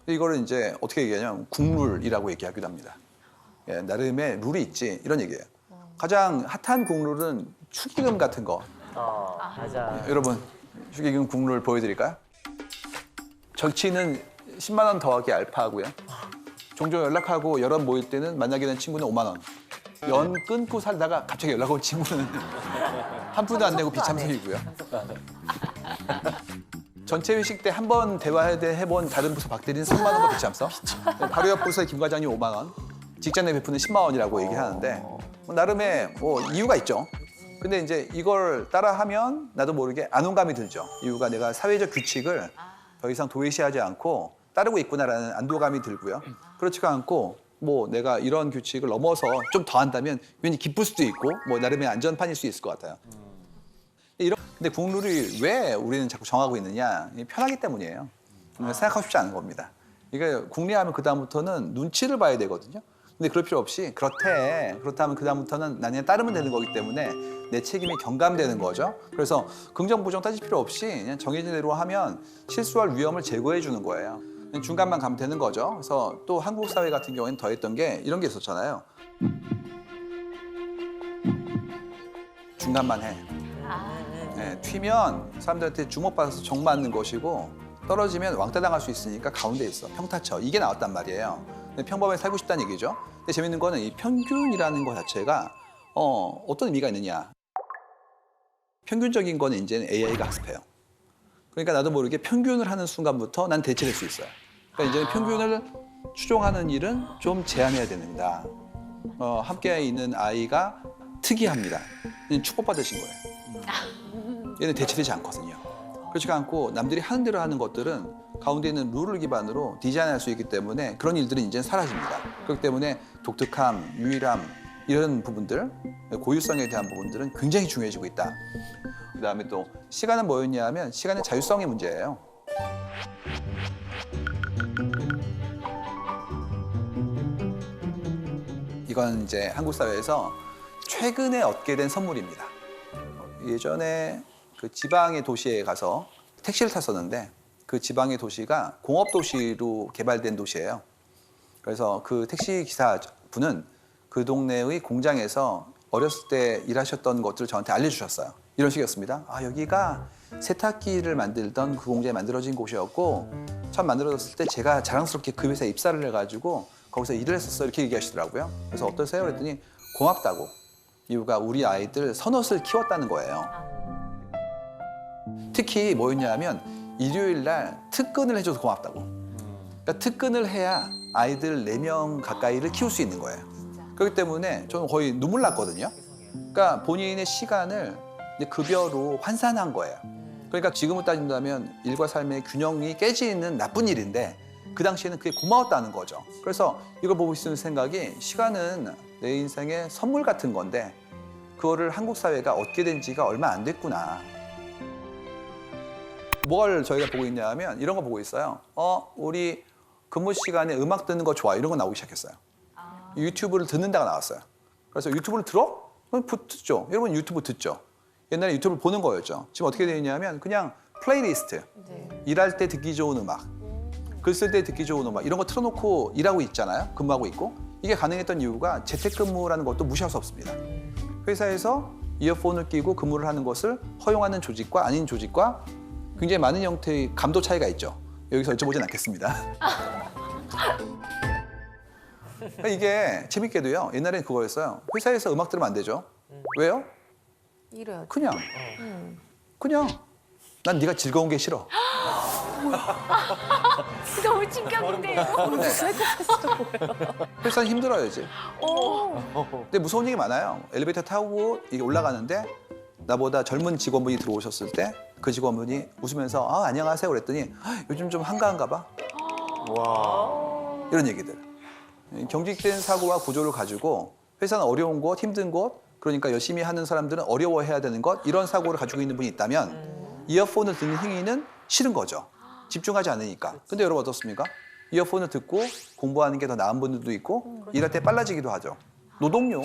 이거를 이제 어떻게 얘기하냐면 국룰이라고 얘기하기도 합니다. 예, 나름의 룰이 있지 이런 얘기예요. 가장 핫한 국룰은 축의금 같은 거. 맞아. 여러분 축의금 국룰 보여드릴까요? 절치는 10만 원 더하기 알파하고요. 종종 연락하고 여럿 모일 때는 만나게 된 친구는 5만 원. 연 끊고 살다가 갑자기 연락 온 친구는 한 푼도 안 내고 비참석이고요. 전체 회식 때 한 번 대화해본 다른 부서 박대리는 3만 원과 비참석. 바로 옆 부서의 김 과장이 5만 원. 직장 내 베푸는 10만 원이라고 얘기하는데 나름의 이유가 있죠. 근데 이제 이걸 따라하면 나도 모르게 안온감이 들죠. 이유가 내가 사회적 규칙을 더 이상 도외시하지 않고 따르고 있구나라는 안도감이 들고요. 그렇지가 않고 뭐 내가 이런 규칙을 넘어서 좀 더 한다면 왠지 기쁠 수도 있고 뭐 나름의 안전판일 수 있을 것 같아요. 근데 국룰이 왜 우리는 자꾸 정하고 있느냐? 편하기 때문이에요. 생각하고 싶지 않은 겁니다. 그러니까 궁리하면 그다음부터는 눈치를 봐야 되거든요. 근데 그럴 필요 없이 그렇다면 그다음부터는 난 그냥 따르면 되는 거기 때문에 내 책임이 경감되는 거죠. 그래서 긍정 부정 따질 필요 없이 그냥 정해진 대로 하면 실수할 위험을 제거해 주는 거예요. 그냥 중간만 가면 되는 거죠. 그래서 또 한국 사회 같은 경우에는 더했던 게 이런 게 있었잖아요. 중간만 해. 네, 튀면 사람들한테 주목받아서 정 맞는 것이고 떨어지면 왕따 당할 수 있으니까 가운데 있어. 평타쳐. 이게 나왔단 말이에요. 근데 평범하게 살고 싶다는 얘기죠. 근데 재밌는 거는 이 평균이라는 것 자체가 어떤 의미가 있느냐. 평균적인 거는 이제는 AI가 학습해요. 그러니까 나도 모르게 평균을 하는 순간부터 난 대체될 수 있어요. 그러니까 이제는 평균을 추종하는 일은 좀 제한해야 된다. 함께 있는 아이가 특이합니다. 얘는 축복받으신 거예요. 얘는 대체되지 않거든요. 그렇지 않고 남들이 하는 대로 하는 것들은 가운데 있는 룰을 기반으로 디자인할 수 있기 때문에 그런 일들은 이제 사라집니다. 그렇기 때문에 독특함, 유일함 이런 부분들, 고유성에 대한 부분들은 굉장히 중요해지고 있다. 그다음에 또 시간은 뭐였냐 하면 시간의 자율성의 문제예요. 이건 이제 한국 사회에서 최근에 얻게 된 선물입니다. 예전에 그 지방의 도시에 가서 택시를 탔었는데 그 지방의 도시가 공업 도시로 개발된 도시예요. 그래서 그 택시 기사분은 그 동네의 공장에서 어렸을 때 일하셨던 것들을 저한테 알려주셨어요. 이런 식이었습니다. 아, 여기가 세탁기를 만들던 그 공장에 만들어진 곳이었고 처음 만들어졌을 때 제가 자랑스럽게 그 회사에 입사를 해가지고 거기서 일을 했었어요. 이렇게 얘기하시더라고요. 그래서 어떠세요? 그랬더니 고맙다고. 이유가 우리 아이들 선옷을 키웠다는 거예요. 특히 뭐였냐 하면 일요일 날 특근을 해줘서 고맙다고. 그러니까 특근을 해야 아이들 4명 가까이를 키울 수 있는 거예요. 그렇기 때문에 저는 거의 눈물 났거든요. 그러니까 본인의 시간을 이제 급여로 환산한 거예요. 그러니까 지금으로 따진다면 일과 삶의 균형이 깨지는 나쁜 일인데 그 당시에는 그게 고마웠다는 거죠. 그래서 이걸 보고 있는 생각이 시간은 내 인생의 선물 같은 건데 그거를 한국 사회가 얻게 된 지가 얼마 안 됐구나. 뭘 저희가 보고 있냐 하면 이런 거 보고 있어요. 우리 근무 시간에 음악 듣는 거 좋아. 이런 거 나오기 시작했어요. 유튜브를 듣는다가 나왔어요. 그래서 유튜브를 들어? 그럼 듣죠. 여러분 유튜브 듣죠. 옛날에 유튜브를 보는 거였죠. 지금 어떻게 되어 있냐면 그냥 플레이리스트. 일할 때 듣기 좋은 음악. 글 쓸 때 듣기 좋은 음악. 이런 거 틀어놓고 일하고 있잖아요. 근무하고 있고. 이게 가능했던 이유가 재택근무라는 것도 무시할 수 없습니다. 회사에서 이어폰을 끼고 근무를 하는 것을 허용하는 조직과 아닌 조직과 굉장히 많은 형태의 감도 차이가 있죠. 여기서 여쭤보진 않겠습니다. 그러니까 이게 재밌게도요. 옛날에는 그거였어요. 회사에서 음악 들으면 안 되죠. 왜요? 이래야지. 그냥. 난 네가 즐거운 게 싫어. 너무 충격인데요. 회사는 힘들어야지. 근데 무서운 얘기 많아요. 엘리베이터 타고 이게 올라가는데 나보다 젊은 직원분이 들어오셨을 때 그 직원분이 웃으면서 안녕하세요 그랬더니 요즘 좀 한가한가 봐. 이런 얘기들. 경직된 사고와 구조를 가지고 회사는 어려운 곳, 힘든 곳, 그러니까 열심히 하는 사람들은 어려워해야 되는 것, 이런 사고를 가지고 있는 분이 있다면 이어폰을 듣는 행위는 싫은 거죠. 집중하지 않으니까. 근데 여러분 어떻습니까? 이어폰을 듣고 공부하는 게 더 나은 분들도 있고 일할 때 빨라지기도 하죠. 노동요.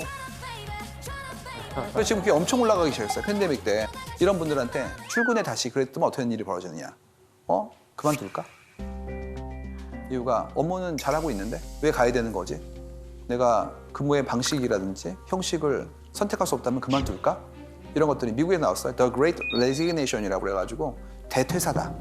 그래서 지금 그게 엄청 올라가기 시작했어요. 팬데믹 때. 이런 분들한테 출근에 다시 그랬더니 어떤 일이 벌어지느냐. 그만둘까? 이유가 업무는 잘하고 있는데 왜 가야 되는 거지? 내가 근무의 방식이라든지 형식을 선택할 수 없다면 그만둘까? 이런 것들이 미국에 나왔어요. The Great Resignation이라고 그래가지고 대퇴사다.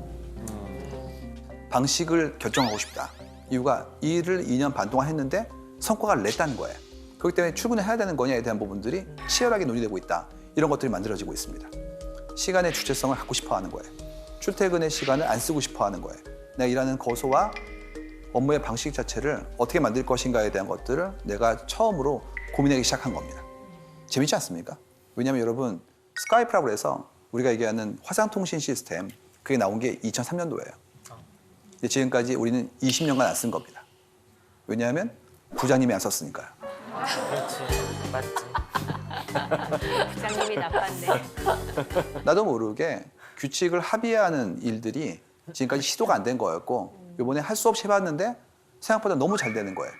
방식을 결정하고 싶다. 이유가 일을 2년 반 동안 했는데 성과가 냈다는 거예요. 그렇기 때문에 출근을 해야 되는 거냐에 대한 부분들이 치열하게 논의되고 있다. 이런 것들이 만들어지고 있습니다. 시간의 주체성을 갖고 싶어 하는 거예요. 출퇴근의 시간을 안 쓰고 싶어 하는 거예요. 내가 일하는 거소와 업무의 방식 자체를 어떻게 만들 것인가에 대한 것들을 내가 처음으로 고민하기 시작한 겁니다. 재밌지 않습니까? 왜냐하면 여러분 스카이프라고 해서 우리가 얘기하는 화상통신 시스템 그게 나온 게 2003년도예요. 근데 지금까지 우리는 20년간 안 쓴 겁니다. 왜냐하면 부장님이 안 썼으니까요. 그렇지. 맞지. 부장님이 나빴네. 나도 모르게 규칙을 합의하는 일들이 지금까지 시도가 안 된 거였고 이번에 할 수 없이 해봤는데 생각보다 너무 잘 되는 거예요.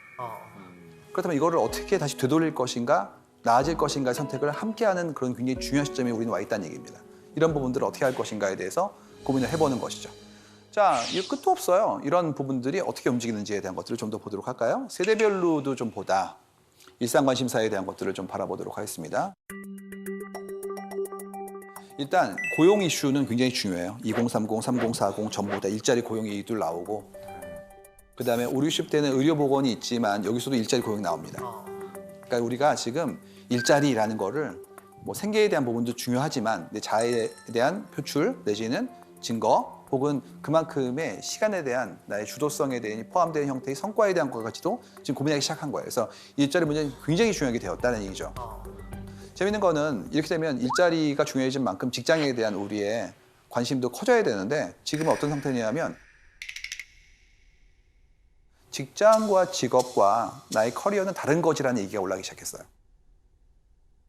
그렇다면 이거를 어떻게 다시 되돌릴 것인가, 나아질 것인가의 선택을 함께하는 그런 굉장히 중요한 시점에 우리는 와 있다는 얘기입니다. 이런 부분들을 어떻게 할 것인가에 대해서 고민을 해보는 것이죠. 자, 이 끝도 없어요. 이런 부분들이 어떻게 움직이는지에 대한 것들을 좀 더 보도록 할까요? 세대별로도 좀 보다 일상 관심사에 대한 것들을 좀 바라보도록 하겠습니다. 일단 고용 이슈는 굉장히 중요해요. 2030, 3040 전부 다 일자리 고용 얘기들 나오고, 그다음에 5, 60대는 의료보건이 있지만 여기서도 일자리 고용이 나옵니다. 그러니까 우리가 지금 일자리라는 거를 뭐 생계에 대한 부분도 중요하지만 내 자아에 대한 표출 내지는 증거 혹은 그만큼의 시간에 대한 나의 주도성에 대한 포함되는 형태의 성과에 대한 것까지도 지금 고민하기 시작한 거예요. 그래서 일자리 문제는 굉장히 중요하게 되었다는 얘기죠. 재밌는 거는 이렇게 되면 일자리가 중요해진 만큼 직장에 대한 우리의 관심도 커져야 되는데 지금은 어떤 상태냐면 직장과 직업과 나의 커리어는 다른 것이라는 얘기가 올라오기 시작했어요.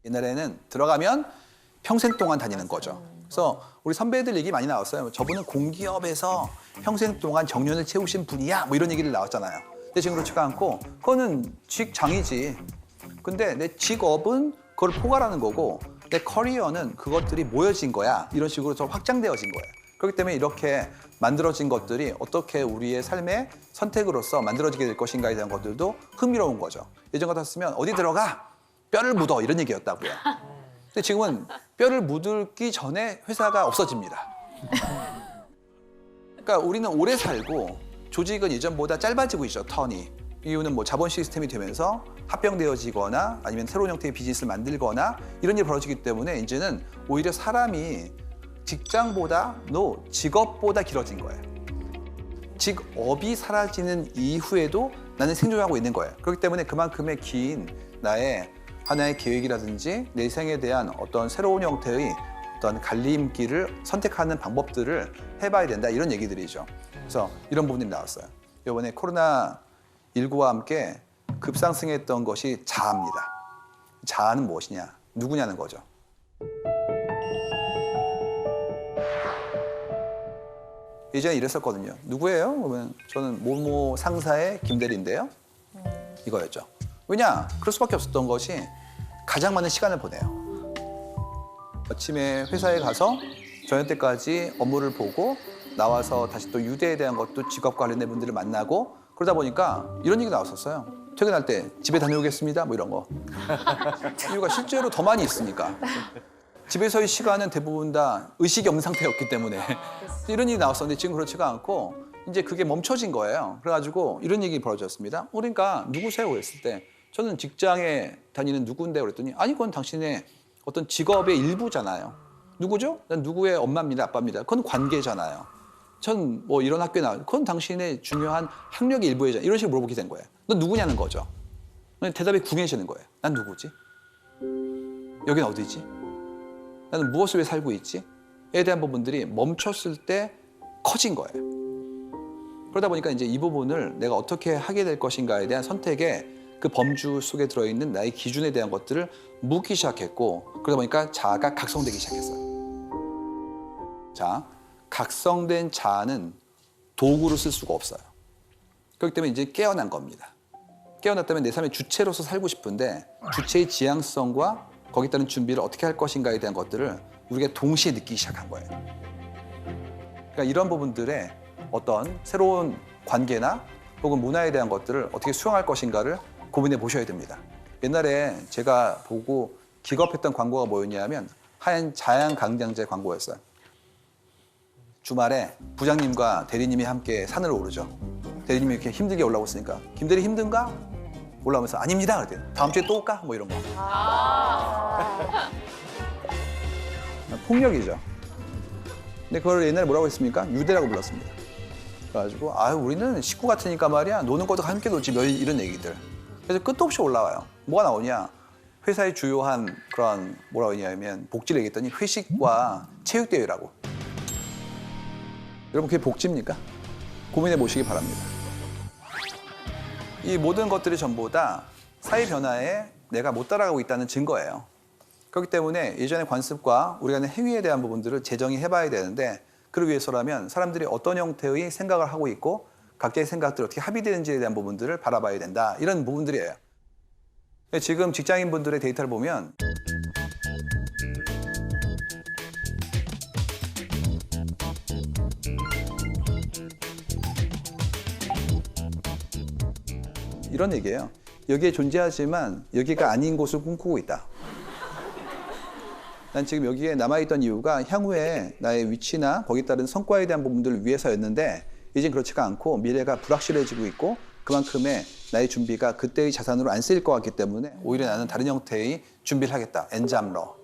옛날에는 들어가면 평생 동안 다니는 거죠. 그래서 우리 선배들 얘기 많이 나왔어요. 저분은 공기업에서 평생 동안 정년을 채우신 분이야. 뭐 이런 얘기를 나왔잖아요. 근데 지금 그렇지가 않고 그거는 직장이지. 근데 내 직업은 그걸 포괄하는 거고 내 커리어는 그것들이 모여진 거야. 이런 식으로 좀 확장되어진 거예요. 그렇기 때문에 이렇게 만들어진 것들이 어떻게 우리의 삶의 선택으로서 만들어지게 될 것인가에 대한 것들도 흥미로운 거죠. 예전 같았으면 어디 들어가? 뼈를 묻어 이런 얘기였다고요. 근데 지금은 뼈를 묻기 전에 회사가 없어집니다. 그러니까 우리는 오래 살고 조직은 예전보다 짧아지고 있죠, 턴이. 이유는 뭐 자본 시스템이 되면서 합병되어지거나 아니면 새로운 형태의 비즈니스를 만들거나 이런 일이 벌어지기 때문에 이제는 오히려 사람이 직장보다 직업보다 길어진 거예요. 직업이 사라지는 이후에도 나는 생존하고 있는 거예요. 그렇기 때문에 그만큼의 긴 나의 하나의 계획이라든지 내 생에 대한 어떤 새로운 형태의 어떤 갈림길을 선택하는 방법들을 해봐야 된다 이런 얘기들이죠. 그래서 이런 부분이 나왔어요. 이번에 코로나19와 함께 급상승했던 것이 자아입니다. 자아는 무엇이냐? 누구냐는 거죠. 예전에 이랬었거든요. 누구예요? 그러면 저는 모모 상사의 김대리인데요. 이거였죠. 왜냐? 그럴 수밖에 없었던 것이 가장 많은 시간을 보내요. 아침에 회사에 가서 저녁 때까지 업무를 보고 나와서 다시 또 유대에 대한 것도 직업 관련된 분들을 만나고 그러다 보니까 이런 얘기 나왔었어요. 퇴근할 때 집에 다녀오겠습니다. 뭐 이런 거. 이유가 실제로 더 많이 있으니까. 집에서의 시간은 대부분 다 의식이 없는 상태였기 때문에 이런 일이 나왔었는데 지금 그렇지가 않고 이제 그게 멈춰진 거예요. 그래가지고 이런 얘기 벌어졌습니다. 그러니까 누구세요? 그랬을 때 저는 직장에 다니는 누구인데 그랬더니 아니 그건 당신의 어떤 직업의 일부잖아요. 누구죠? 난 누구의 엄마입니다. 아빠입니다. 그건 관계잖아요. 전 뭐 이런 학교에 나와 그건 당신의 중요한 학력의 일부잖아요. 이런 식으로 물어보게 된 거예요. 너 누구냐는 거죠. 대답이 궁해지는 거예요. 난 누구지? 여긴 어디지? 나는 무엇을 위해 살고 있지? 에 대한 부분들이 멈췄을 때 커진 거예요. 그러다 보니까 이제 이 부분을 내가 어떻게 하게 될 것인가에 대한 선택에 그 범주 속에 들어있는 나의 기준에 대한 것들을 묻기 시작했고 그러다 보니까 자아가 각성되기 시작했어요. 자, 각성된 자아는 도구로 쓸 수가 없어요. 그렇기 때문에 이제 깨어난 겁니다. 깨어났다면 내 삶의 주체로서 살고 싶은데 주체의 지향성과 거기에 따른 준비를 어떻게 할 것인가에 대한 것들을 우리가 동시에 느끼기 시작한 거예요. 그러니까 이런 부분들의 어떤 새로운 관계나 혹은 문화에 대한 것들을 어떻게 수용할 것인가를 고민해 보셔야 됩니다. 옛날에 제가 보고 기겁했던 광고가 뭐였냐면 하얀 자양 강장제 광고였어요. 주말에 부장님과 대리님이 함께 산을 오르죠. 대리님이 이렇게 힘들게 올라오고 있으니까 김대리 힘든가? 올라오면서 아닙니다. 그랬더니 다음 주에 또 올까? 뭐 이런 거. 폭력이죠. 근데 그걸 옛날에 뭐라고 했습니까? 유대라고 불렀습니다. 그래가지고 우리는 식구 같으니까 말이야 노는 것도 함께 놀지 이런 얘기들. 그래서 끝도 없이 올라와요. 뭐가 나오냐? 회사의 주요한 그런 뭐라고 하냐면 복지를 얘기했더니 회식과 체육대회라고. 여러분 그게 복지입니까? 고민해 보시기 바랍니다. 이 모든 것들이 전부 다 사회 변화에 내가 못 따라가고 있다는 증거예요. 그렇기 때문에 예전의 관습과 우리가 하는 행위에 대한 부분들을 재정의해봐야 되는데 그러기 위해서라면 사람들이 어떤 형태의 생각을 하고 있고 각자의 생각들이 어떻게 합의되는지에 대한 부분들을 바라봐야 된다. 이런 부분들이에요. 지금 직장인분들의 데이터를 보면 이런 얘기예요. 여기에 존재하지만 여기가 아닌 곳을 꿈꾸고 있다. 난 지금 여기에 남아있던 이유가 향후에 나의 위치나 거기에 따른 성과에 대한 부분들을 위해서였는데 이젠 그렇지가 않고 미래가 불확실해지고 있고 그만큼의 나의 준비가 그때의 자산으로 안 쓰일 것 같기 때문에 오히려 나는 다른 형태의 준비를 하겠다. 엔잡러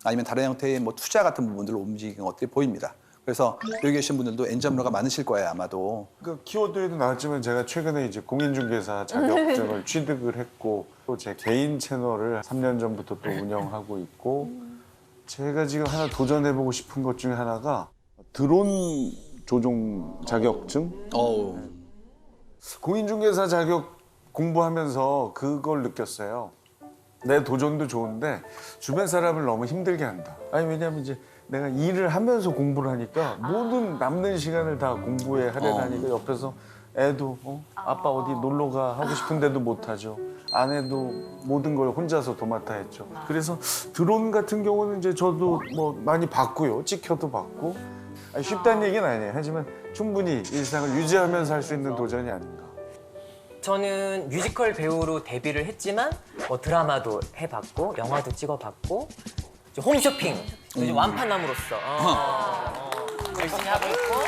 아니면 다른 형태의 뭐 투자 같은 부분들로 움직이는 것들이 보입니다. 그래서 여기 계신 분들도 엔잡러가 많으실 거예요, 아마도. 그 키워드에도 나왔지만 제가 최근에 이제 공인중개사 자격증을 취득을 했고 또 제 개인 채널을 3년 전부터 또 운영하고 있고 제가 지금 하나 도전해보고 싶은 것 중에 하나가 드론 조종 자격증? 공인중개사 자격 공부하면서 그걸 느꼈어요. 내 도전도 좋은데 주변 사람을 너무 힘들게 한다. 아니 왜냐면 이제 내가 일을 하면서 공부를 하니까 모든 남는 시간을 다 공부에 할애하니까 옆에서 애도 아빠 어디 놀러 가 하고 싶은데도 못 하죠. 아내도 모든 걸 혼자서 도맡아 했죠. 그래서 드론 같은 경우는 이제 저도 뭐 많이 봤고요. 찍혀도 봤고 아니, 쉽다는 얘기는 아니에요. 하지만 충분히 일상을 유지하면서 할 수 있는 도전이 아닌가. 저는 뮤지컬 배우로 데뷔를 했지만 뭐 드라마도 해봤고 영화도 찍어봤고 이제 홈쇼핑 요즘 완판남으로서 열심히 하고 있고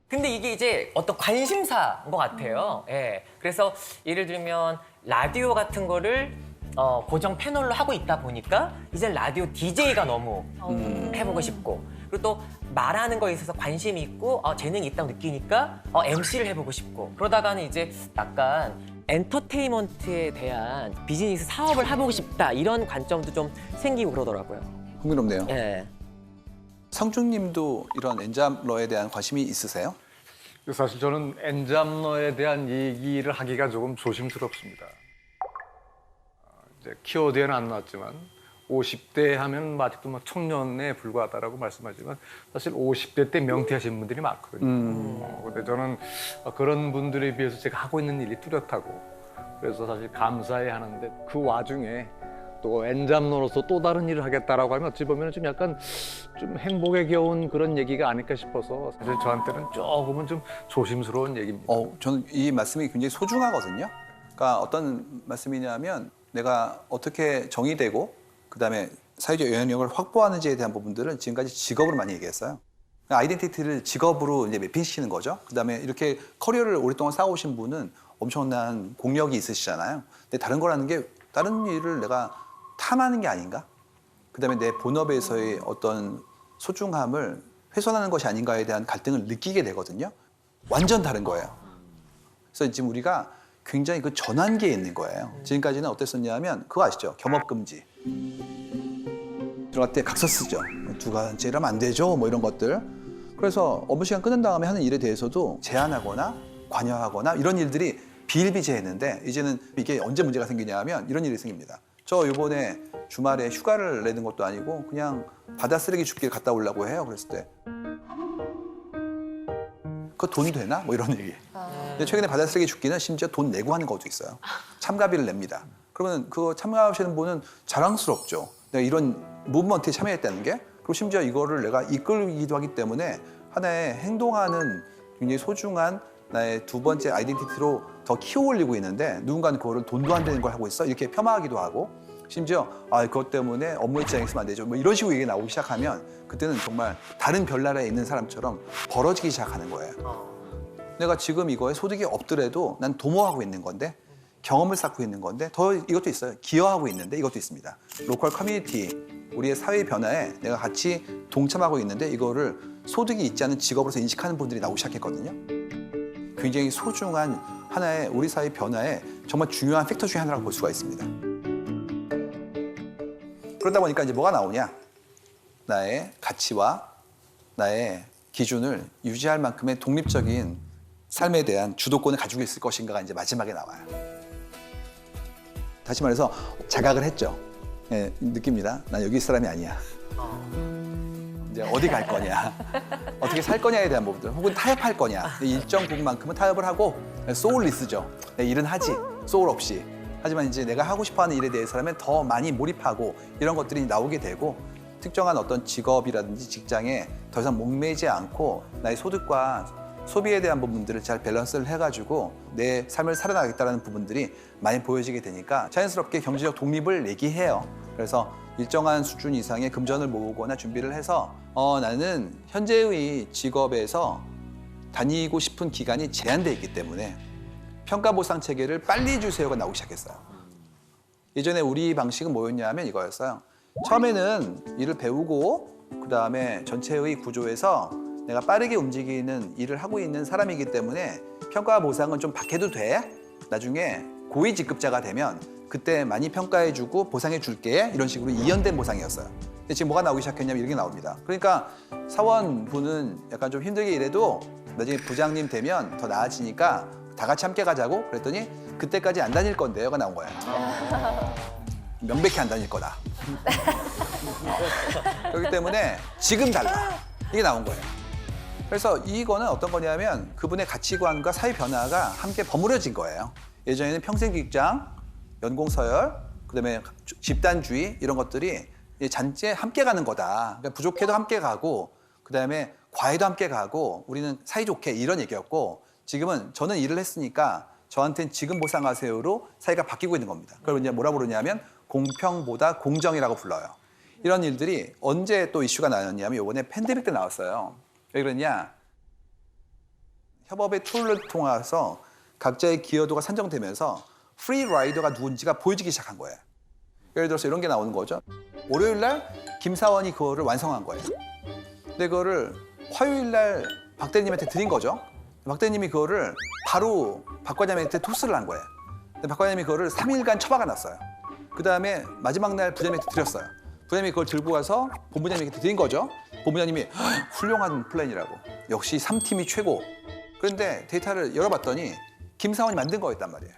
근데 이게 이제 어떤 관심사인 것 같아요. 예. 그래서 예를 들면 라디오 같은 거를 고정 패널로 하고 있다 보니까 이제 라디오 DJ가 너무 해보고 싶고 그리고 또 말하는 거에 있어서 관심이 있고 재능이 있다고 느끼니까 MC를 해보고 싶고 그러다가는 이제 약간 엔터테인먼트에 대한 비즈니스 사업을 해보고 싶다 이런 관점도 좀 생기고 그러더라고요. 흥미롭네요. 예. 성중님도 이런 엔잡러에 대한 관심이 있으세요? 사실 저는 엔잡러에 대한 얘기를 하기가 조금 조심스럽습니다. 이제 키워드에는 안 나왔지만 50대 하면 아직도 막 청년에 불과하다라고 말씀하지만 사실 50대 때 명퇴하신 분들이 많거든요. 근데 저는 그런 분들에 비해서 제가 하고 있는 일이 뚜렷하고 그래서 사실 감사해 하는데 그 와중에 또 엔잡러로서 또 다른 일을 하겠다라고 하면 어찌 보면 좀 약간 좀 행복에 겨운 그런 얘기가 아닐까 싶어서 사실 저한테는 조금은 좀 조심스러운 얘기입니다. 저는 이 말씀이 굉장히 소중하거든요. 그러니까 어떤 말씀이냐면 내가 어떻게 정의되고 그다음에 사회적 영향력을 확보하는지에 대한 부분들은 지금까지 직업으로 많이 얘기했어요. 아이덴티티를 직업으로 이제 매핑시키는 거죠. 그다음에 이렇게 커리어를 오랫동안 쌓아오신 분은 엄청난 공력이 있으시잖아요. 근데 다른 거라는 게 다른 일을 내가 탐하는 게 아닌가? 그다음에 내 본업에서의 어떤 소중함을 훼손하는 것이 아닌가에 대한 갈등을 느끼게 되거든요. 완전 다른 거예요. 그래서 지금 우리가 굉장히 그 전환기에 있는 거예요. 지금까지는 어땠었냐면 그거 아시죠? 겸업금지. 들어갈 때 각서 쓰죠. 누가 이러면 안 되죠. 뭐 이런 것들. 그래서 업무 시간 끝난 다음에 하는 일에 대해서도 제한하거나 관여하거나 이런 일들이 비일비재했는데 이제는 이게 언제 문제가 생기냐 하면 이런 일이 생깁니다. 저 이번에 주말에 휴가를 내는 것도 아니고 그냥 바다 쓰레기 줍기를 갔다 오려고 해요. 그랬을 때 그거 돈 되나? 뭐 이런 얘기. 근데 최근에 바다 쓰레기 줍기는 심지어 돈 내고 하는 것도 있어요. 참가비를 냅니다. 그러면 그거 참가하시는 분은 자랑스럽죠. 내가 이런 무브먼트에 참여했다는 게. 그리고 심지어 이거를 내가 이끌기도 하기 때문에 하나의 행동하는 굉장히 소중한 나의 두 번째 아이덴티티로 더 키워올리고 있는데 누군가는 그거를 돈도 안 되는 걸 하고 있어 이렇게 폄하하기도 하고 심지어 그것 때문에 업무 일정이 있으면 안 되죠 뭐 이런 식으로 얘기 나오기 시작하면 그때는 정말 다른 별나라에 있는 사람처럼 벌어지기 시작하는 거예요. 내가 지금 이거에 소득이 없더라도 난 도모하고 있는 건데 경험을 쌓고 있는 건데 더 이것도 있어요. 기여하고 있는데 이것도 있습니다. 로컬 커뮤니티 우리의 사회 변화에 내가 같이 동참하고 있는데 이거를 소득이 있지 않은 직업으로서 인식하는 분들이 나오기 시작했거든요. 굉장히 소중한 하나의 우리 사회 변화에 정말 중요한 팩터 중에 하나라고 볼 수가 있습니다. 그러다 보니까 이제 뭐가 나오냐? 나의 가치와 나의 기준을 유지할 만큼의 독립적인 삶에 대한 주도권을 가지고 있을 것인가가 이제 마지막에 나와요. 다시 말해서 자각을 했죠. 예, 느낍니다. 난 여기 사람이 아니야. 이제 어디 갈 거냐, 어떻게 살 거냐에 대한 부분들, 혹은 타협할 거냐. 일정 부분만큼은 타협을 하고 소울리스죠. 내 일은 하지, 소울 없이. 하지만 이제 내가 하고 싶어하는 일에 대해서라면 더 많이 몰입하고 이런 것들이 나오게 되고 특정한 어떤 직업이라든지 직장에 더 이상 목매지 않고 나의 소득과 소비에 대한 부분들을 잘 밸런스를 해가지고 내 삶을 살아나가겠다는 부분들이 많이 보여지게 되니까 자연스럽게 경제적 독립을 얘기해요. 그래서 일정한 수준 이상의 금전을 모으거나 준비를 해서 나는 현재의 직업에서 다니고 싶은 기간이 제한돼 있기 때문에 평가 보상 체계를 빨리 주세요가 나오기 시작했어요. 예전에 우리 방식은 뭐였냐 하면 이거였어요. 처음에는 일을 배우고 그다음에 전체의 구조에서 내가 빠르게 움직이는 일을 하고 있는 사람이기 때문에 평가 보상은 좀 받게도 돼. 나중에 고위 직급자가 되면 그때 많이 평가해주고 보상해줄게. 이런 식으로 이연된 보상이었어요. 근데 지금 뭐가 나오기 시작했냐면 이렇게 나옵니다. 그러니까 사원분은 약간 좀 힘들게 일해도 나중에 부장님 되면 더 나아지니까 다 같이 함께 가자고 그랬더니 그때까지 안 다닐 건데요가 나온 거예요. 명백히 안 다닐 거다. 그렇기 때문에 지금 달라. 이게 나온 거예요. 그래서 이거는 어떤 거냐면 그분의 가치관과 사회 변화가 함께 버무려진 거예요. 예전에는 평생 직장, 연공 서열, 그다음에 집단주의 이런 것들이 잔재 함께 가는 거다. 그러니까 부족해도 함께 가고 그다음에 과외도 함께 가고 우리는 사이좋게 이런 얘기였고 지금은 저는 일을 했으니까 저한테는 지금 보상하세요로 사회가 바뀌고 있는 겁니다. 그걸 이제 뭐라 부르냐면 공평보다 공정이라고 불러요. 이런 일들이 언제 또 이슈가 나왔냐면 이번에 팬데믹 때 나왔어요. 왜 그러냐? 협업의 툴을 통해서 각자의 기여도가 산정되면서 프리 라이더가 누군지가 보여지기 시작한 거예요. 예를 들어서 이런 게 나오는 거죠. 월요일 날 김사원이 그거를 완성한 거예요. 근데 그거를 화요일 날 박 대리님한테 드린 거죠. 박 대리님이 그거를 바로 박 과장님한테 토스를 한 거예요. 근데 박 과장님이 그거를 3일간 처박아 놨어요. 그 다음에 마지막 날 부장님한테 드렸어요. 부장님이 그걸 들고 와서 본부장님에게 드린 거죠. 본부장님이 훌륭한 플랜이라고. 역시 3팀이 최고. 그런데 데이터를 열어봤더니 김사원이 만든 거였단 말이에요.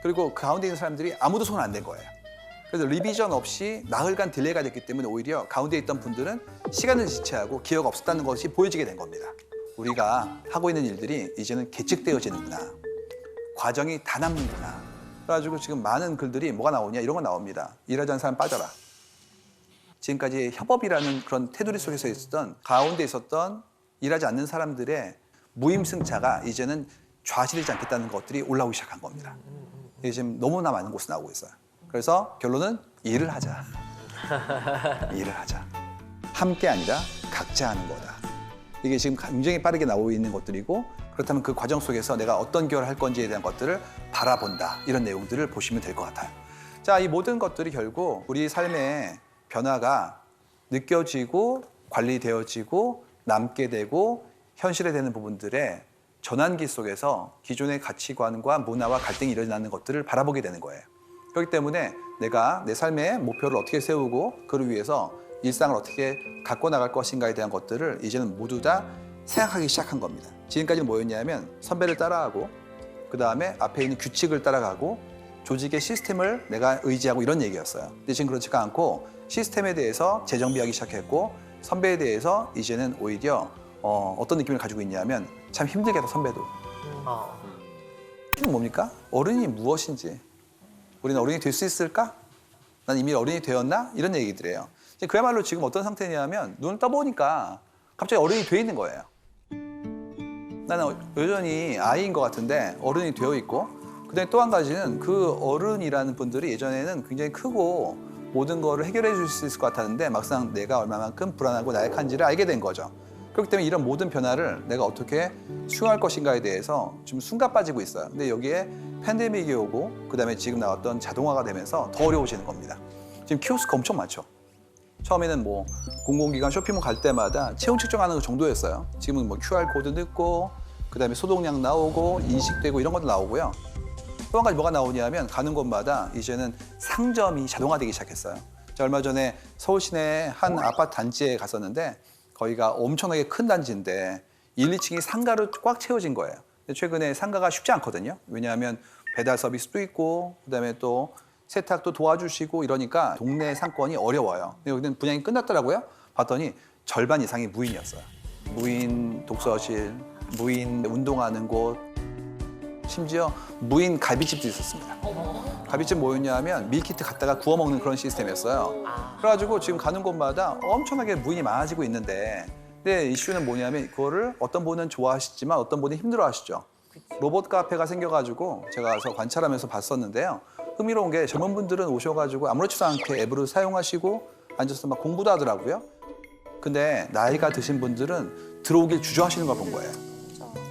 그리고 그 가운데 있는 사람들이 아무도 손 안 댄 거예요. 그래서 리비전 없이 나흘간 딜레이가 됐기 때문에 오히려 가운데 있던 분들은 시간을 지체하고 기여가 없었다는 것이 보여지게 된 겁니다. 우리가 하고 있는 일들이 이제는 계측되어지는구나. 과정이 다 남는구나. 그래가지고 지금 많은 글들이 뭐가 나오냐 이런 거 나옵니다. 일하지 않는 사람 빠져라. 지금까지 협업이라는 그런 테두리 속에서 있었던 가운데 있었던 일하지 않는 사람들의 무임승차가 이제는 좌실되지 않겠다는 것들이 올라오기 시작한 겁니다. 이게 지금 너무나 많은 곳에 나오고 있어요. 그래서 결론은 일을 하자. 일을 하자. 함께 아니라 각자 하는 거다. 이게 지금 굉장히 빠르게 나오고 있는 것들이고 그렇다면 그 과정 속에서 내가 어떤 기여를 할 건지에 대한 것들을 바라본다. 이런 내용들을 보시면 될 것 같아요. 자, 이 모든 것들이 결국 우리 삶의 변화가 느껴지고 관리되어지고 남게 되고 현실화되는 부분들의 전환기 속에서 기존의 가치관과 문화와 갈등이 일어나는 것들을 바라보게 되는 거예요. 그렇기 때문에 내가 내 삶의 목표를 어떻게 세우고 그를 위해서 일상을 어떻게 갖고 나갈 것인가에 대한 것들을 이제는 모두 다 생각하기 시작한 겁니다. 지금까지는 뭐였냐면 선배를 따라하고 그 다음에 앞에 있는 규칙을 따라가고 조직의 시스템을 내가 의지하고 이런 얘기였어요. 근데 지금 그렇지가 않고 시스템에 대해서 재정비하기 시작했고 선배에 대해서 이제는 오히려 어떤 느낌을 가지고 있냐면 참 힘들겠다 선배도. 이건 뭡니까? 어른이 무엇인지 우리는 어른이 될 수 있을까? 난 이미 어른이 되었나? 이런 얘기들이에요. 그야말로 지금 어떤 상태냐면 눈을 떠보니까 갑자기 어른이 돼 있는 거예요. 나는 여전히 아이인 것 같은데 어른이 되어 있고 그다음에 또 한 가지는 그 어른이라는 분들이 예전에는 굉장히 크고 모든 거를 해결해 줄 수 있을 것 같았는데 막상 내가 얼마만큼 불안하고 나약한지를 알게 된 거죠. 그렇기 때문에 이런 모든 변화를 내가 어떻게 수용할 것인가에 대해서 지금 숨가 빠지고 있어요. 근데 여기에 팬데믹이 오고 그다음에 지금 나왔던 자동화가 되면서 더 어려워지는 겁니다. 지금 키오스크 엄청 많죠. 처음에는 뭐 공공기관 쇼핑몰 갈 때마다 체온 측정하는 정도였어요. 지금은 뭐 QR코드 넣고 그다음에 소독약 나오고 인식되고 이런 것도 나오고요. 또 한 가지 뭐가 나오냐면 가는 곳마다 이제는 상점이 자동화되기 시작했어요. 제가 얼마 전에 서울 시내 한 아파트 단지에 갔었는데 거기가 엄청나게 큰 단지인데 1, 2층이 상가로 꽉 채워진 거예요. 근데 최근에 상가가 쉽지 않거든요. 왜냐하면 배달 서비스도 있고 그다음에 또 세탁도 도와주시고 이러니까 동네 상권이 어려워요. 근데 여기는 분양이 끝났더라고요. 봤더니 절반 이상이 무인이었어요. 무인 독서실, 무인 운동하는 곳, 심지어 무인 갈비집도 있었습니다. 갈비집 뭐였냐 하면 밀키트 갖다가 구워 먹는 그런 시스템이었어요. 그래가지고 지금 가는 곳마다 엄청나게 무인이 많아지고 있는데, 근데 이슈는 뭐냐면 그거를 어떤 분은 좋아하시지만 어떤 분은 힘들어하시죠. 로봇 카페가 생겨가지고 제가 가서 관찰하면서 봤었는데요. 흥미로운 게 젊은 분들은 오셔가지고 아무렇지도 않게 앱을 사용하시고 앉아서 막 공부도 하더라고요. 근데 나이가 드신 분들은 들어오길 주저하시는 걸 본 거예요.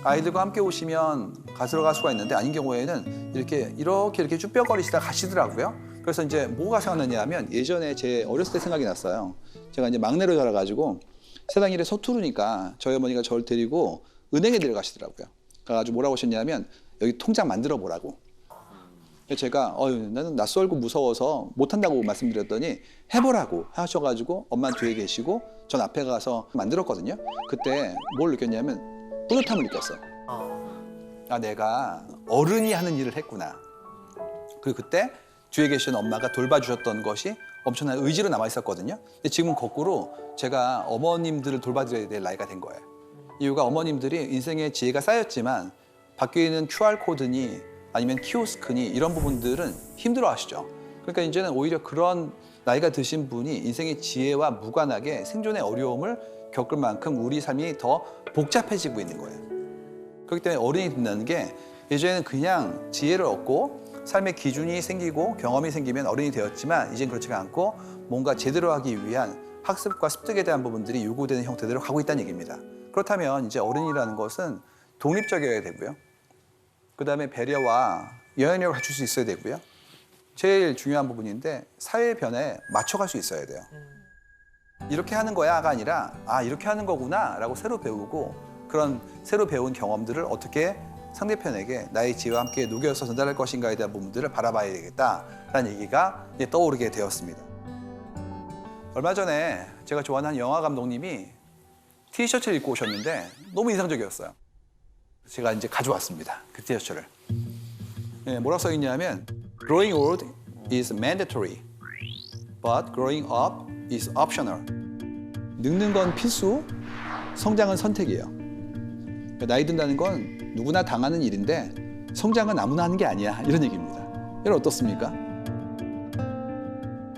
아이들과 함께 오시면 들어갈 수가 있는데 아닌 경우에는 이렇게 쭈뼛거리시다 가시더라고요. 그래서 이제 뭐가 생각나냐 하면 예전에 제 어렸을 때 생각이 났어요. 제가 이제 막내로 자라가지고 세상 일에 서투르니까 저희 어머니가 저를 데리고 은행에 데려가시더라고요. 가가지고 뭐라고 하셨냐면 여기 통장 만들어 보라고. 그래서 제가 나는 낯설고 무서워서 못한다고 말씀드렸더니 해보라고 하셔가지고 엄마는 뒤에 계시고 전 앞에 가서 만들었거든요. 그때 뭘 느꼈냐면 뿌듯함을 느꼈어요. 아, 내가 어른이 하는 일을 했구나. 그리고 그때 뒤에 계신 엄마가 돌봐주셨던 것이 엄청난 의지로 남아있었거든요. 근데 지금은 거꾸로 제가 어머님들을 돌봐드려야 될 나이가 된 거예요. 이유가 어머님들이 인생의 지혜가 쌓였지만 밖에 있는 QR코드니 아니면 키오스크니 이런 부분들은 힘들어하시죠. 그러니까 이제는 오히려 그런 나이가 드신 분이 인생의 지혜와 무관하게 생존의 어려움을 겪을 만큼 우리 삶이 더 복잡해지고 있는 거예요. 그렇기 때문에 어른이 된다는 게 예전에는 그냥 지혜를 얻고 삶의 기준이 생기고 경험이 생기면 어른이 되었지만 이젠 그렇지가 않고 뭔가 제대로 하기 위한 학습과 습득에 대한 부분들이 요구되는 형태대로 가고 있다는 얘기입니다. 그렇다면 이제 어른이라는 것은 독립적이어야 되고요. 그다음에 배려와 영향력을 갖출 수 있어야 되고요. 제일 중요한 부분인데 사회 변화에 맞춰갈 수 있어야 돼요. 이렇게 하는 거야가 아니라 이렇게 하는 거구나 라고 새로 배우고 그런 새로 배운 경험들을 어떻게 상대편에게 나의 지혜와 함께 녹여서 전달할 것인가에 대한 부분들을 바라봐야 되겠다라는 얘기가 이제 떠오르게 되었습니다. 얼마 전에 제가 좋아하는 한 영화 감독님이 티셔츠를 입고 오셨는데 너무 인상적이었어요. 제가 이제 가져왔습니다. 그 티셔츠를. 뭐라고 써 있냐면 Growing old is mandatory, but growing up is optional. 늙는 건 필수, 성장은 선택이에요. 나이 든다는 건 누구나 당하는 일인데 성장은 아무나 하는 게 아니야. 이런 얘기입니다. 여러분 어떻습니까?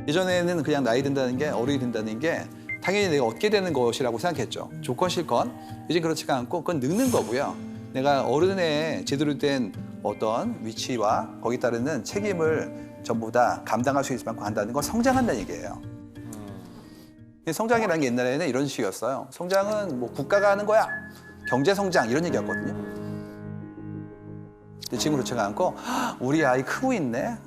예전에는 그냥 나이 든다는 게 어른이 된다는 게 당연히 내가 얻게 되는 것이라고 생각했죠. 좋건 싫건. 이제 그렇지가 않고 그건 늙는 거고요. 내가 어른의 제대로 된 어떤 위치와 거기에 따르는 책임을 전부 다 감당할 수 있을 만큼 한다는 건 성장한다는 얘기예요. 성장이라는 게 옛날에는 이런 식이었어요. 성장은 뭐 국가가 하는 거야. 경제 성장 이런 얘기였거든요. 근데 지금 그렇지가 않고 우리 아이 크고 있네.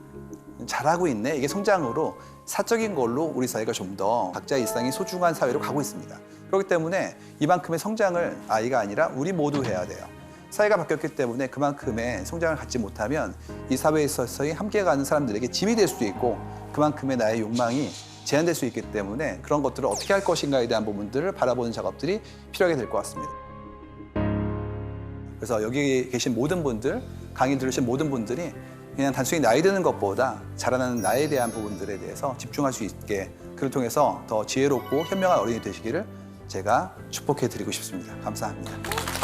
잘하고 있네. 이게 성장으로 사적인 걸로 우리 사회가 좀 더 각자의 일상이 소중한 사회로 가고 있습니다. 그렇기 때문에 이만큼의 성장을 아이가 아니라 우리 모두 해야 돼요. 사회가 바뀌었기 때문에 그만큼의 성장을 갖지 못하면 이 사회에 있어서 함께 가는 사람들에게 짐이 될 수도 있고 그만큼의 나의 욕망이 제한될 수 있기 때문에 그런 것들을 어떻게 할 것인가에 대한 부분들을 바라보는 작업들이 필요하게 될 것 같습니다. 그래서 여기 계신 모든 분들, 강의 들으신 모든 분들이 그냥 단순히 나이 드는 것보다 자라나는 나에 대한 부분들에 대해서 집중할 수 있게 그를 통해서 더 지혜롭고 현명한 어른이 되시기를 제가 축복해 드리고 싶습니다. 감사합니다.